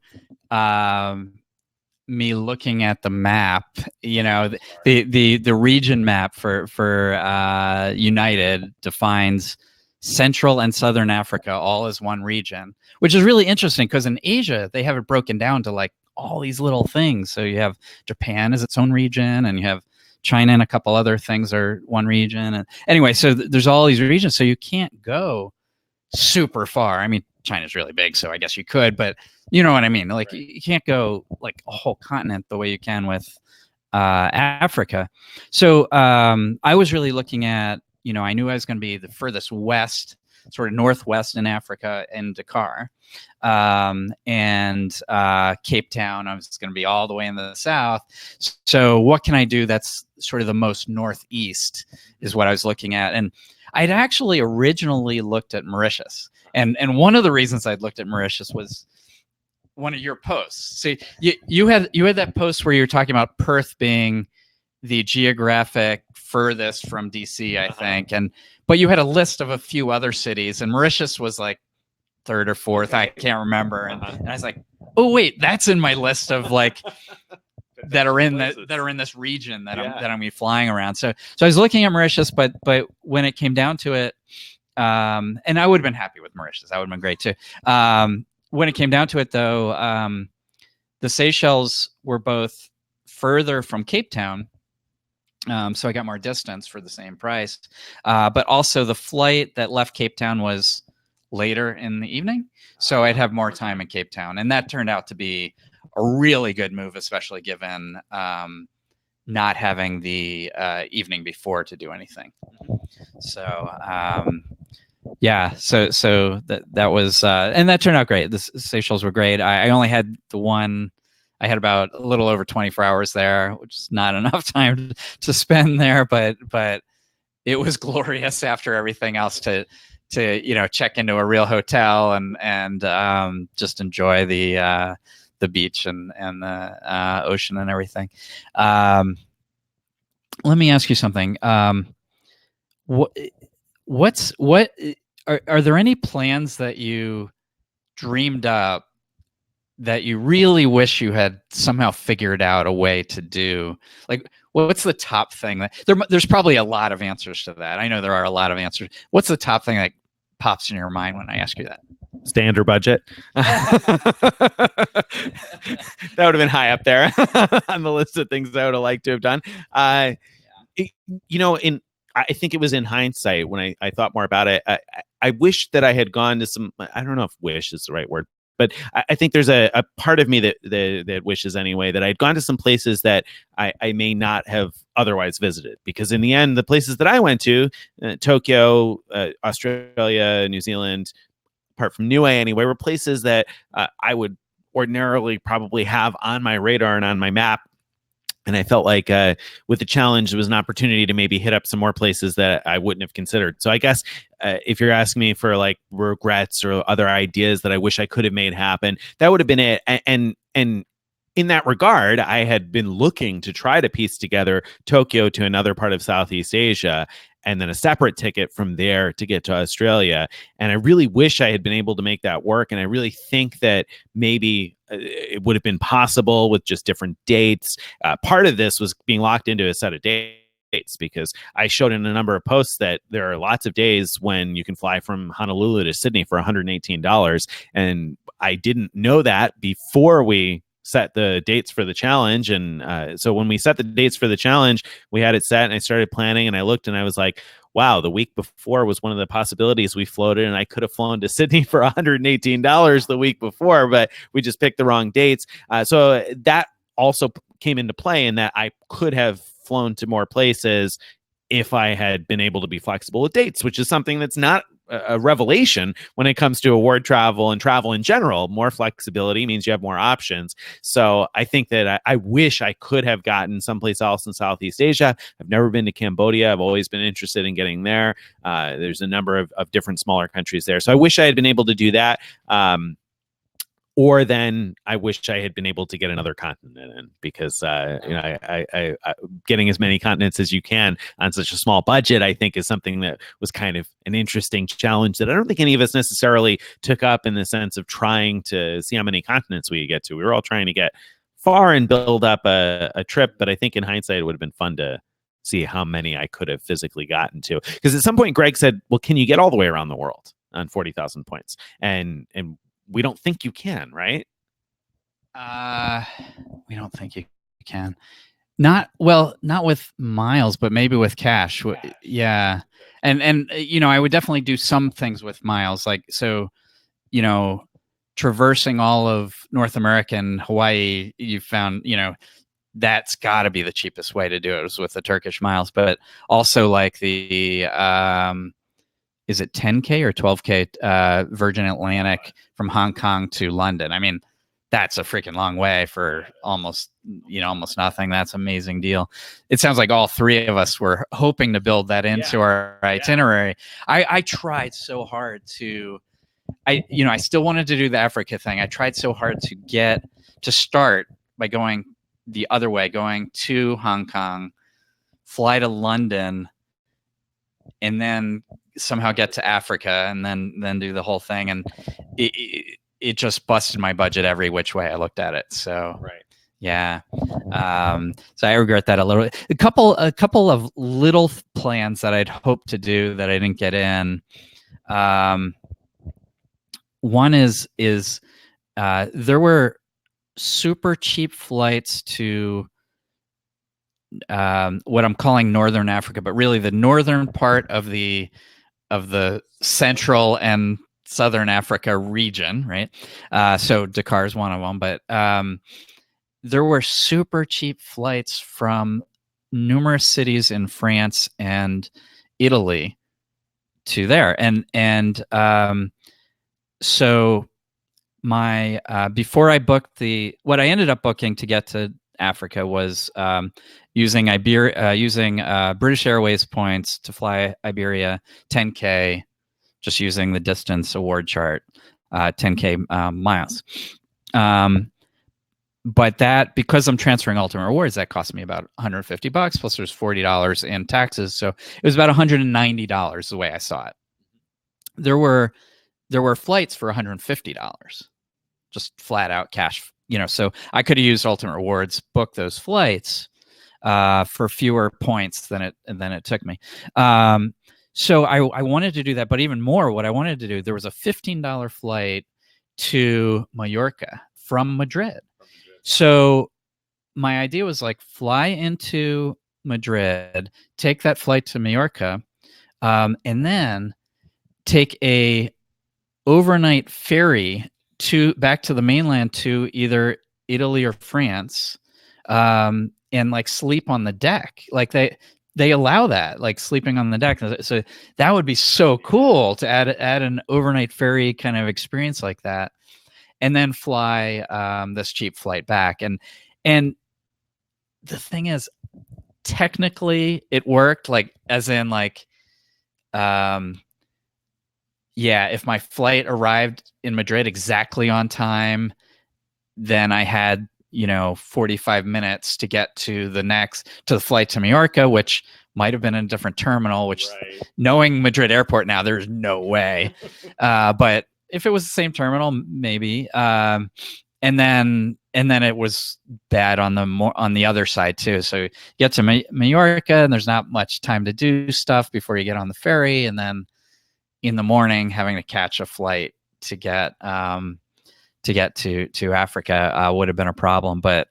me looking at the map, the region map for United defines Central and Southern Africa all as one region, which is really interesting because in Asia, they have it broken down to like all these little things. So you have Japan as its own region, and you have China and a couple other things are one region. And anyway, so there's all these regions. So you can't go super far. I mean, China's really big, so I guess you could, but you know what I mean? Like, right. You can't go like a whole continent the way you can with Africa. So I was really looking at, I knew I was going to be the furthest west, sort of northwest in Africa, in Dakar, and Cape Town. I was going to be all the way in the south. So what can I do that's sort of the most northeast is what I was looking at. And I'd actually originally looked at Mauritius. And one of the reasons I'd looked at Mauritius was one of your posts. See, you had that post where you were talking about Perth being the geographic furthest from DC, I think. But you had a list of a few other cities, and Mauritius was like third or fourth. I can't remember. And I was like, oh wait, that's in my list of like that are in this region that I'm going to be flying around. So I was looking at Mauritius, but when it came down to it, and I would have been happy with Mauritius. That would have been great too. When it came down to it, though, the Seychelles were both further from Cape Town, so I got more distance for the same price. But also the flight that left Cape Town was later in the evening, so I'd have more time in Cape Town, and that turned out to be a really good move, especially given not having the evening before to do anything. So so that was and that turned out great. The Seychelles were great. I only had I had about a little over 24 hours there, which is not enough time to spend there, but it was glorious after everything else to check into a real hotel and just enjoy the beach and the ocean and everything. Let me ask you something. Are there any plans that you dreamed up that you really wish you had somehow figured out a way to do? Like, what's the top thing there's probably a lot of answers to that. I know there are a lot of answers. What's the top thing that pops in your mind when I ask you that? Stay under budget. That would have been high up there on the list of things I would have liked to have done. It, I think it was in hindsight when I thought more about it. I wish that I had gone to some. I don't know if wish is the right word, but I think there's a part of me that wishes anyway that I'd gone to some places that I may not have otherwise visited, because in the end, the places that I went to, Tokyo, Australia, New Zealand, apart from Niue anyway, were places that I would ordinarily probably have on my radar and on my map. And I felt like with the challenge, there was an opportunity to maybe hit up some more places that I wouldn't have considered. So I guess if you're asking me for like regrets or other ideas that I wish I could have made happen, that would have been it. And in that regard, I had been looking to try to piece together Tokyo to another part of Southeast Asia, and then a separate ticket from there to get to Australia. And I really wish I had been able to make that work. And I really think that maybe it would have been possible with just different dates. Part of this was being locked into a set of dates, because I showed in a number of posts that there are lots of days when you can fly from Honolulu to Sydney for $118. And I didn't know that before we set the dates for the challenge. And so when we set the dates for the challenge, we had it set and I started planning, and I looked and I was like, wow, the week before was one of the possibilities we floated, and I could have flown to Sydney for $118 the week before, but we just picked the wrong dates. So that also came into play, in that I could have flown to more places if I had been able to be flexible with dates, which is something that's not a revelation when it comes to award travel and travel in general. More flexibility means you have more options. So I think that I wish I could have gotten someplace else in Southeast Asia. I've never been to Cambodia. I've always been interested in getting there. There's a number of different smaller countries there. So I wish I had been able to do that. Or then I wish I had been able to get another continent in, because I getting as many continents as you can on such a small budget, I think, is something that was kind of an interesting challenge that I don't think any of us necessarily took up, in the sense of trying to see how many continents we could get to. We were all trying to get far and build up a trip, but I think in hindsight, it would have been fun to see how many I could have physically gotten to. Because at some point, Greg said, well, can you get all the way around the world on 40,000 points? And we don't think you can, right? We don't think you can. Not with miles, but maybe with cash. Yeah. And I would definitely do some things with miles, like, so, traversing all of North America and Hawaii, you found, that's got to be the cheapest way to do it, was with the Turkish miles. But also like the is it 10K or 12K Virgin Atlantic from Hong Kong to London? I mean, that's a freaking long way for almost nothing. That's an amazing deal. It sounds like all three of us were hoping to build that into our itinerary. I tried so hard to, I still wanted to do the Africa thing. I tried so hard to start by going the other way, going to Hong Kong, fly to London, and then somehow get to Africa, and then do the whole thing. And it just busted my budget every which way I looked at it. So right. Yeah. So I regret that a little bit. A couple of little plans that I'd hoped to do that I didn't get in. One is there were super cheap flights to what I'm calling Northern Africa, but really the northern part of the Central and Southern Africa region, right? So Dakar is one of them, but there were super cheap flights from numerous cities in France and Italy to there, and so my before I booked what I ended up booking to get to Africa was using British Airways points to fly Iberia 10K, just using the distance award chart, 10K miles. But that, because I'm transferring Ultimate Rewards, that cost me about $150 plus there's $40 in taxes, so it was about $190 the way I saw it. There were flights for $150, just flat out cash. So I could have used Ultimate Rewards, booked those flights for fewer points than it took me. So I wanted to do that, but even more, what I wanted to do, there was a $15 flight to Mallorca from Madrid. So my idea was like fly into Madrid, take that flight to Mallorca, and then take a overnight ferry back to the mainland to either Italy or France, and like sleep on the deck. Like they allow that, like sleeping on the deck. So that would be so cool to add an overnight ferry kind of experience like that, and then fly this cheap flight back. And the thing is, technically, it worked. Like as in like, yeah, if my flight arrived in Madrid exactly on time, then I had 45 minutes to get to the flight to Mallorca, which might have been in a different terminal, which knowing Madrid airport now, there's no way. But if it was the same terminal, maybe. And then it was bad on the other side too. So you get to Mallorca and there's not much time to do stuff before you get on the ferry. And then in the morning, having to catch a flight to get to Africa would have been a problem. But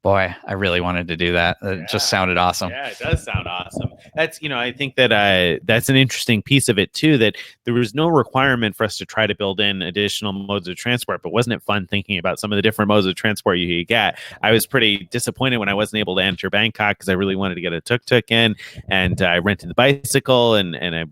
boy, I really wanted to do that. It just sounded awesome. Yeah, it does sound awesome. That's, I think that that's an interesting piece of it too, that there was no requirement for us to try to build in additional modes of transport, but wasn't it fun thinking about some of the different modes of transport you could get? I was pretty disappointed when I wasn't able to enter Bangkok because I really wanted to get a tuk-tuk in, and I rented the bicycle and I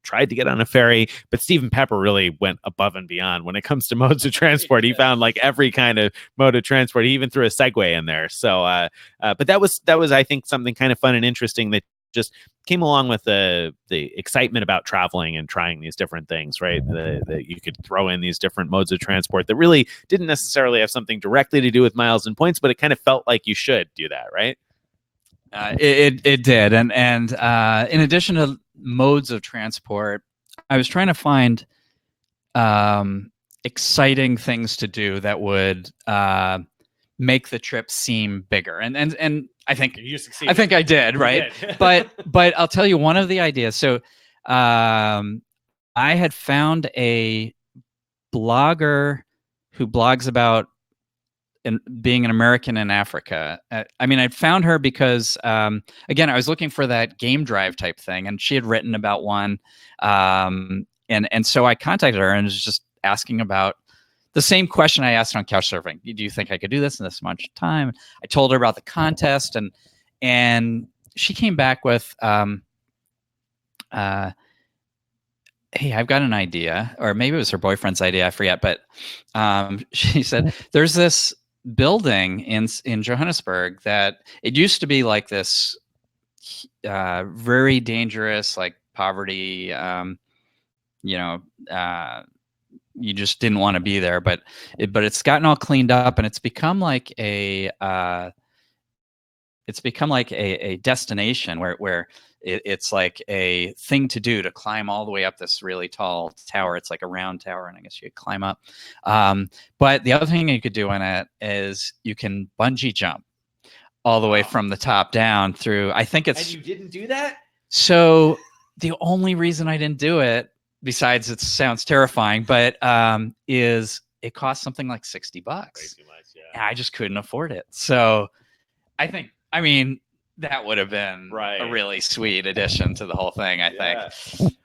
tried to get on a ferry, but Stephen Pepper really went above and beyond when it comes to modes of transport. He found like every kind of mode of transport. He even threw a Segway in there. So, but that was, I think, something kind of fun and interesting that just came along with the excitement about traveling and trying these different things, right? That you could throw in these different modes of transport that really didn't necessarily have something directly to do with miles and points, but it kind of felt like you should do that, right? It did, and in addition to modes of transport, I was trying to find exciting things to do that would make the trip seem bigger, and I think I did, right? Did. but I'll tell you one of the ideas. So I had found a blogger who blogs about being an American in Africa. I'd found her because, again, I was looking for that game drive type thing, and she had written about one. And so I contacted her and was just asking about the same question I asked on Couchsurfing. Do you think I could do this in this much time? I told her about the contest, and she came back with, hey, I've got an idea, or maybe it was her boyfriend's idea, I forget. But she said, there's this building in Johannesburg that it used to be like this very dangerous, like poverty, you just didn't want to be there, but it's gotten all cleaned up, and it's become like a destination where it's like a thing to do, to climb all the way up this really tall tower. It's like a round tower, and I guess you could climb up. But the other thing you could do in it is you can bungee jump all the way from the top down through. I think it's. And you didn't do that? So the only reason I didn't do it, besides it sounds terrifying, but is it cost something like $60. Way too much, yeah. And I just couldn't afford it. So I mean, that would have been a really sweet addition to the whole thing, I think.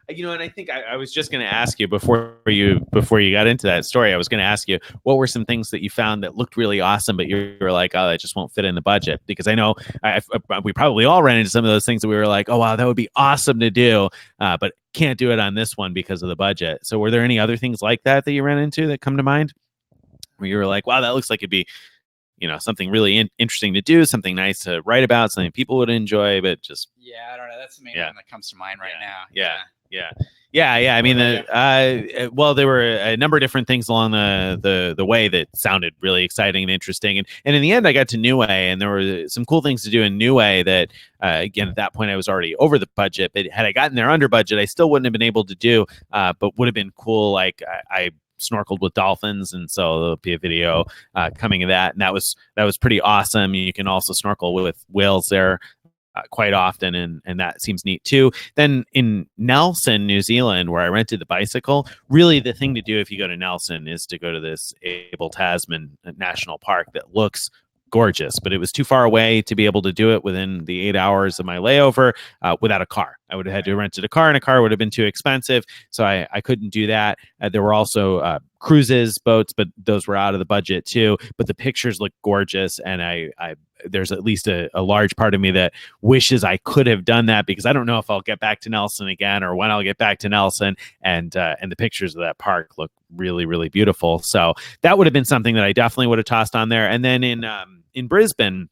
And I think I was just going to ask you before you got into that story, I was going to ask you, what were some things that you found that looked really awesome, but you were like, oh, that just won't fit in the budget? Because I know we probably all ran into some of those things that we were like, oh, wow, that would be awesome to do, but can't do it on this one because of the budget. So were there any other things like that you ran into that come to mind where you were like, wow, that looks like it'd be something really interesting to do, something nice to write about, something people would enjoy, but just... Yeah, I don't know. That's the main one that comes to mind right now. Yeah. I mean, there were a number of different things along the way that sounded really exciting and interesting. And in the end, I got to Niue, and there were some cool things to do in Niue that, again, at that point, I was already over the budget. But had I gotten there under budget, I still wouldn't have been able to do, but would have been cool. Like I snorkeled with dolphins, and so there'll be a video coming of that, and that was pretty awesome. You can also snorkel with whales there. quite often, and that seems neat too. Then in Nelson, New Zealand, where I rented the bicycle, really the thing to do if you go to Nelson is to go to this Abel Tasman National Park that looks gorgeous, but it was too far away to be able to do it within the 8 hours of my layover without a car. I would have had to rent a car, and a car would have been too expensive, so I couldn't do that. There were also cruises, boats, but those were out of the budget too. But the pictures look gorgeous, and I there's at least a large part of me that wishes I could have done that, because I don't know if I'll get back to Nelson again or when I'll get back to Nelson. And the pictures of that park look really, really beautiful. So that would have been something that I definitely would have tossed on there. And then in Brisbane,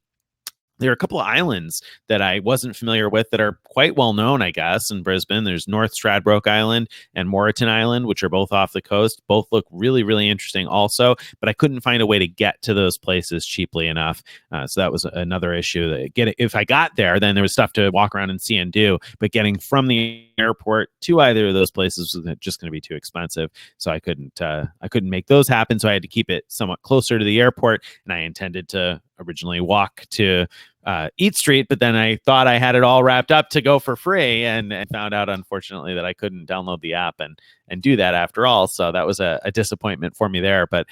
there are a couple of islands that I wasn't familiar with that are quite well known, I guess, in Brisbane. There's North Stradbroke Island and Moreton Island, which are both off the coast. Both look really, really interesting also, but I couldn't find a way to get to those places cheaply enough. So that was another issue. If I got there, then there was stuff to walk around and see and do, but getting from the airport to either of those places was just going to be too expensive. So I couldn't make those happen. So I had to keep it somewhat closer to the airport, and I intended to originally walk to Eat Street, but then I thought I had it all wrapped up to go for free, and found out, unfortunately, that I couldn't download the app and do that after all. So that was a disappointment for me there. But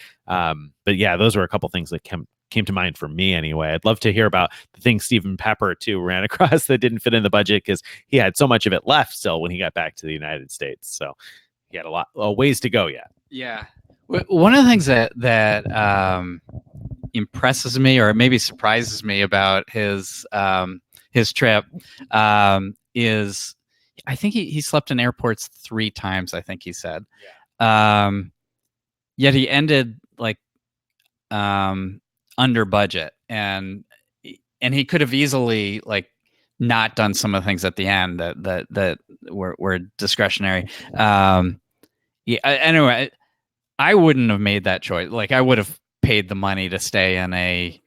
yeah, those were a couple things that came to mind for me anyway. I'd love to hear about the things Stephen Pepper too ran across that didn't fit in the budget, because he had so much of it left still when he got back to the United States. So he had a ways to go yet. Yeah. One of the things that impresses me, or maybe surprises me, about his trip is, I think he slept in airports 3 times, I think he said. Yeah. Yet he ended like under budget, and he could have easily like not done some of the things at the end that were discretionary. Anyway, I wouldn't have made that choice. Like, I would have paid the money to stay in a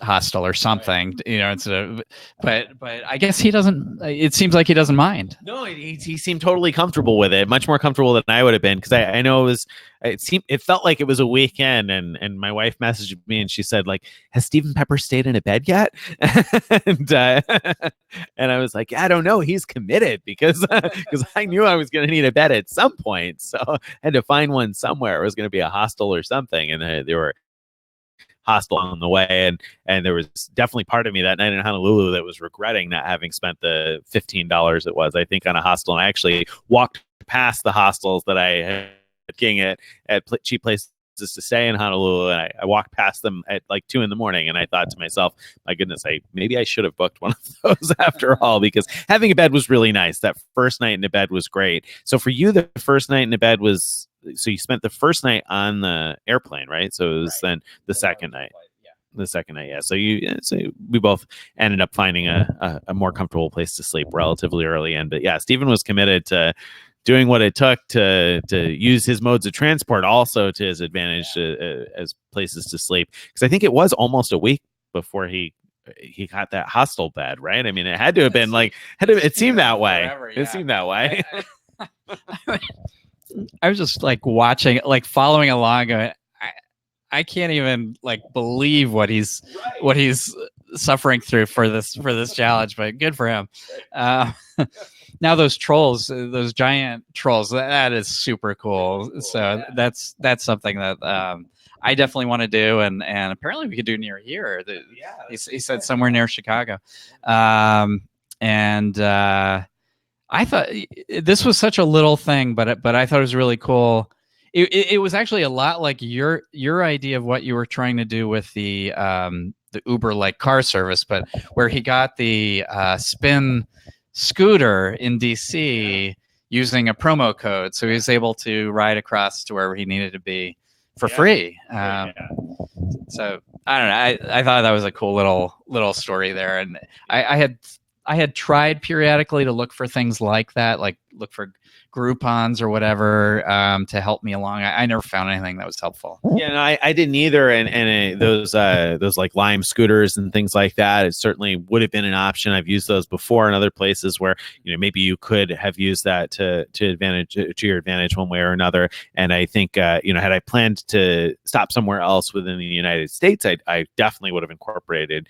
hostel or something, instead of, but I guess he doesn't. It seems like he doesn't mind. No, he seemed totally comfortable with it, much more comfortable than I would have been, because I know it felt like it was a weekend, and my wife messaged me and she said, like, has Stephen Pepper stayed in a bed yet? and I was like, I don't know, he's committed, because I knew I was going to need a bed at some point, so I had to find one somewhere. It was going to be a hostel or something, and there were hostel on the way, and there was definitely part of me that night in Honolulu that was regretting not having spent the $15 it was, I think, on a hostel. And I actually walked past the hostels that I had looking at cheap places to stay in Honolulu, and I walked past them at like 2 a.m, and I thought to myself, my goodness, maybe I should have booked one of those after all, because having a bed was really nice. That first night in the bed was great. So for you, the first night in the bed was, so you spent the first night on the airplane, right? So it was then the second night. The second night, yeah. So we both ended up finding a more comfortable place to sleep relatively early in. But yeah, Stephen was committed to doing what it took to use his modes of transport also to his advantage, as places to sleep. Because I think it was almost a week before he got that hostel bed, right? I mean, it had to have been like, it seemed that way. Forever, yeah. It seemed that way. I was just like watching, like following along. I can't even like believe what he's suffering through for this challenge, but good for him. Now those trolls, those giant trolls, that is super cool. So that's something that I definitely want to do, and apparently we could do near here. He said somewhere near Chicago, and I thought this was such a little thing, but I thought it was really cool. It was actually a lot like your idea of what you were trying to do with the Uber like car service, but where he got the spin scooter in DC using a promo code, so he was able to ride across to wherever he needed to be for free. So I don't know. I thought that was a cool little story there, and I had tried periodically to look for things like that, like look for Groupons or whatever to help me along. I never found anything that was helpful. Yeah, no, I didn't either. And those like Lime scooters and things like that, it certainly would have been an option. I've used those before in other places where maybe you could have used that to your advantage one way or another. And I think had I planned to stop somewhere else within the United States, I definitely would have incorporated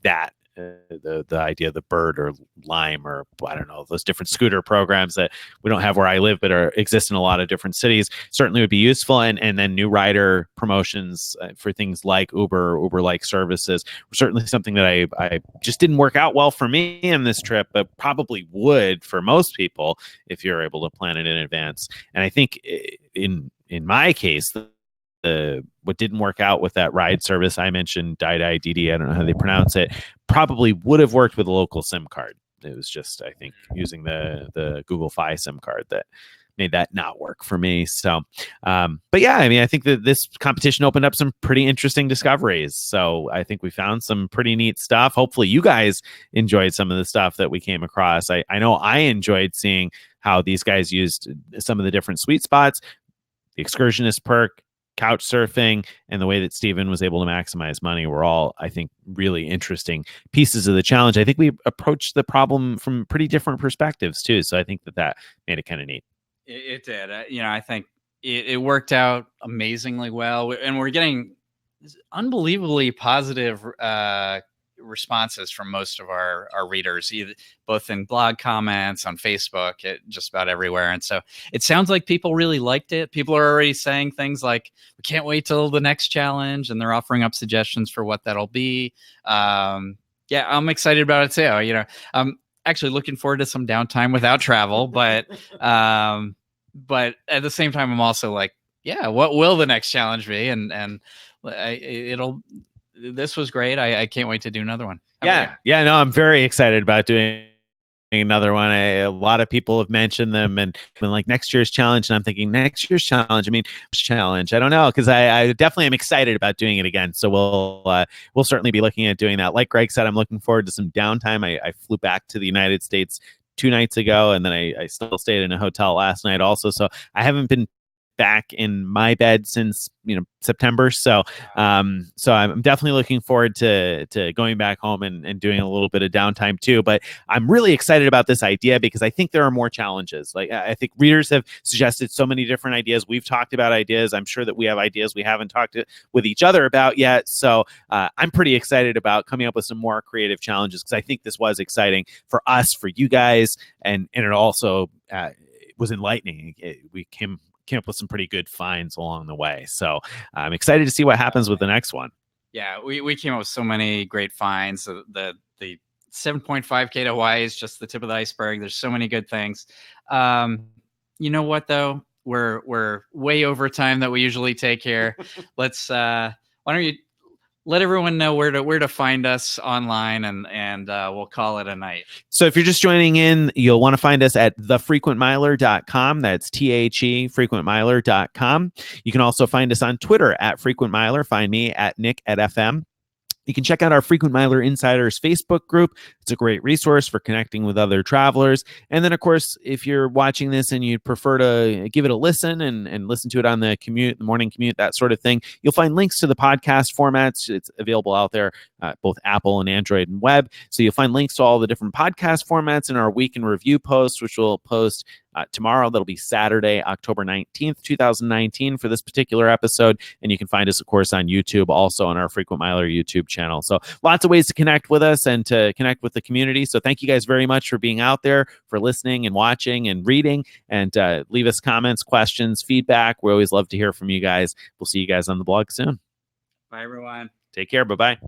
that the idea of the Bird or Lime, or I don't know, those different scooter programs that we don't have where I live, but exist in a lot of different cities, certainly would be useful. And then new rider promotions for things like Uber-like services were certainly something that I just didn't work out well for me in this trip, but probably would for most people if you're able to plan it in advance. And I think in my case, what didn't work out with that ride service I mentioned, DD, I don't know how they pronounce it, probably would have worked with a local SIM card. It was just, I think, using the Google Fi SIM card that made that not work for me. So, but yeah, I mean, I think that this competition opened up some pretty interesting discoveries. So I think we found some pretty neat stuff. Hopefully you guys enjoyed some of the stuff that we came across. I know I enjoyed seeing how these guys used some of the different sweet spots, the excursionist perk, couch surfing, and the way that Steven was able to maximize money were all, I think, really interesting pieces of the challenge. I think we approached the problem from pretty different perspectives too. So I think that made it kind of neat. It did. I think it worked out amazingly well, and we're getting unbelievably positive responses from most of our readers, both in blog comments, on Facebook, just about everywhere. And so it sounds like people really liked it. People are already saying things like, we can't wait till the next challenge, and they're offering up suggestions for what that'll be. Yeah, I'm excited about it too. I'm actually looking forward to some downtime without travel, but at the same time, I'm also like, yeah, what will the next challenge be? And this was great. I can't wait to do another one. Yeah. No, I'm very excited about doing another one. A lot of people have mentioned them and been like, next year's challenge. And I'm thinking, next year's challenge. I mean, challenge. I don't know, because I definitely am excited about doing it again. So we'll certainly be looking at doing that. Like Greg said, I'm looking forward to some downtime. I flew back to the United States 2 nights ago, and then I still stayed in a hotel last night also. So I haven't been back in my bed since September. So I'm definitely looking forward to going back home and doing a little bit of downtime too. But I'm really excited about this idea because I think there are more challenges. Like, I think readers have suggested so many different ideas. We've talked about ideas. I'm sure that we have ideas we haven't talked with each other about yet. So I'm pretty excited about coming up with some more creative challenges, because I think this was exciting for us, for you guys, and it also was enlightening. We came up with some pretty good finds along the way. So I'm excited to see what happens with the next one. Yeah, we came up with so many great finds. The 7.5K to Hawaii is just the tip of the iceberg. There's so many good things. You know what, though? We're way over time that we usually take here. Let's why don't you let everyone know where to find us online, and we'll call it a night. So if you're just joining in, you'll want to find us at thefrequentmiler.com. That's THE frequentmiler.com. You can also find us on Twitter at frequentmiler. Find me at Nick at FM. You can check out our Frequent Miler Insiders Facebook group. It's a great resource for connecting with other travelers. And then, of course, if you're watching this and you'd prefer to give it a listen and listen to it on the commute, the morning commute, that sort of thing, you'll find links to the podcast formats. It's available out there, both Apple and Android and web. So you'll find links to all the different podcast formats in our week in review post, which we'll post tomorrow. That'll be Saturday, October 19th, 2019 for this particular episode. And you can find us, of course, on YouTube, also on our Frequent Miler YouTube channel. So lots of ways to connect with us and to connect with the community. So thank you guys very much for being out there, for listening and watching and reading, and leave us comments, questions, feedback. We always love to hear from you guys. We'll see you guys on the blog soon. Bye, everyone. Take care. Bye-bye.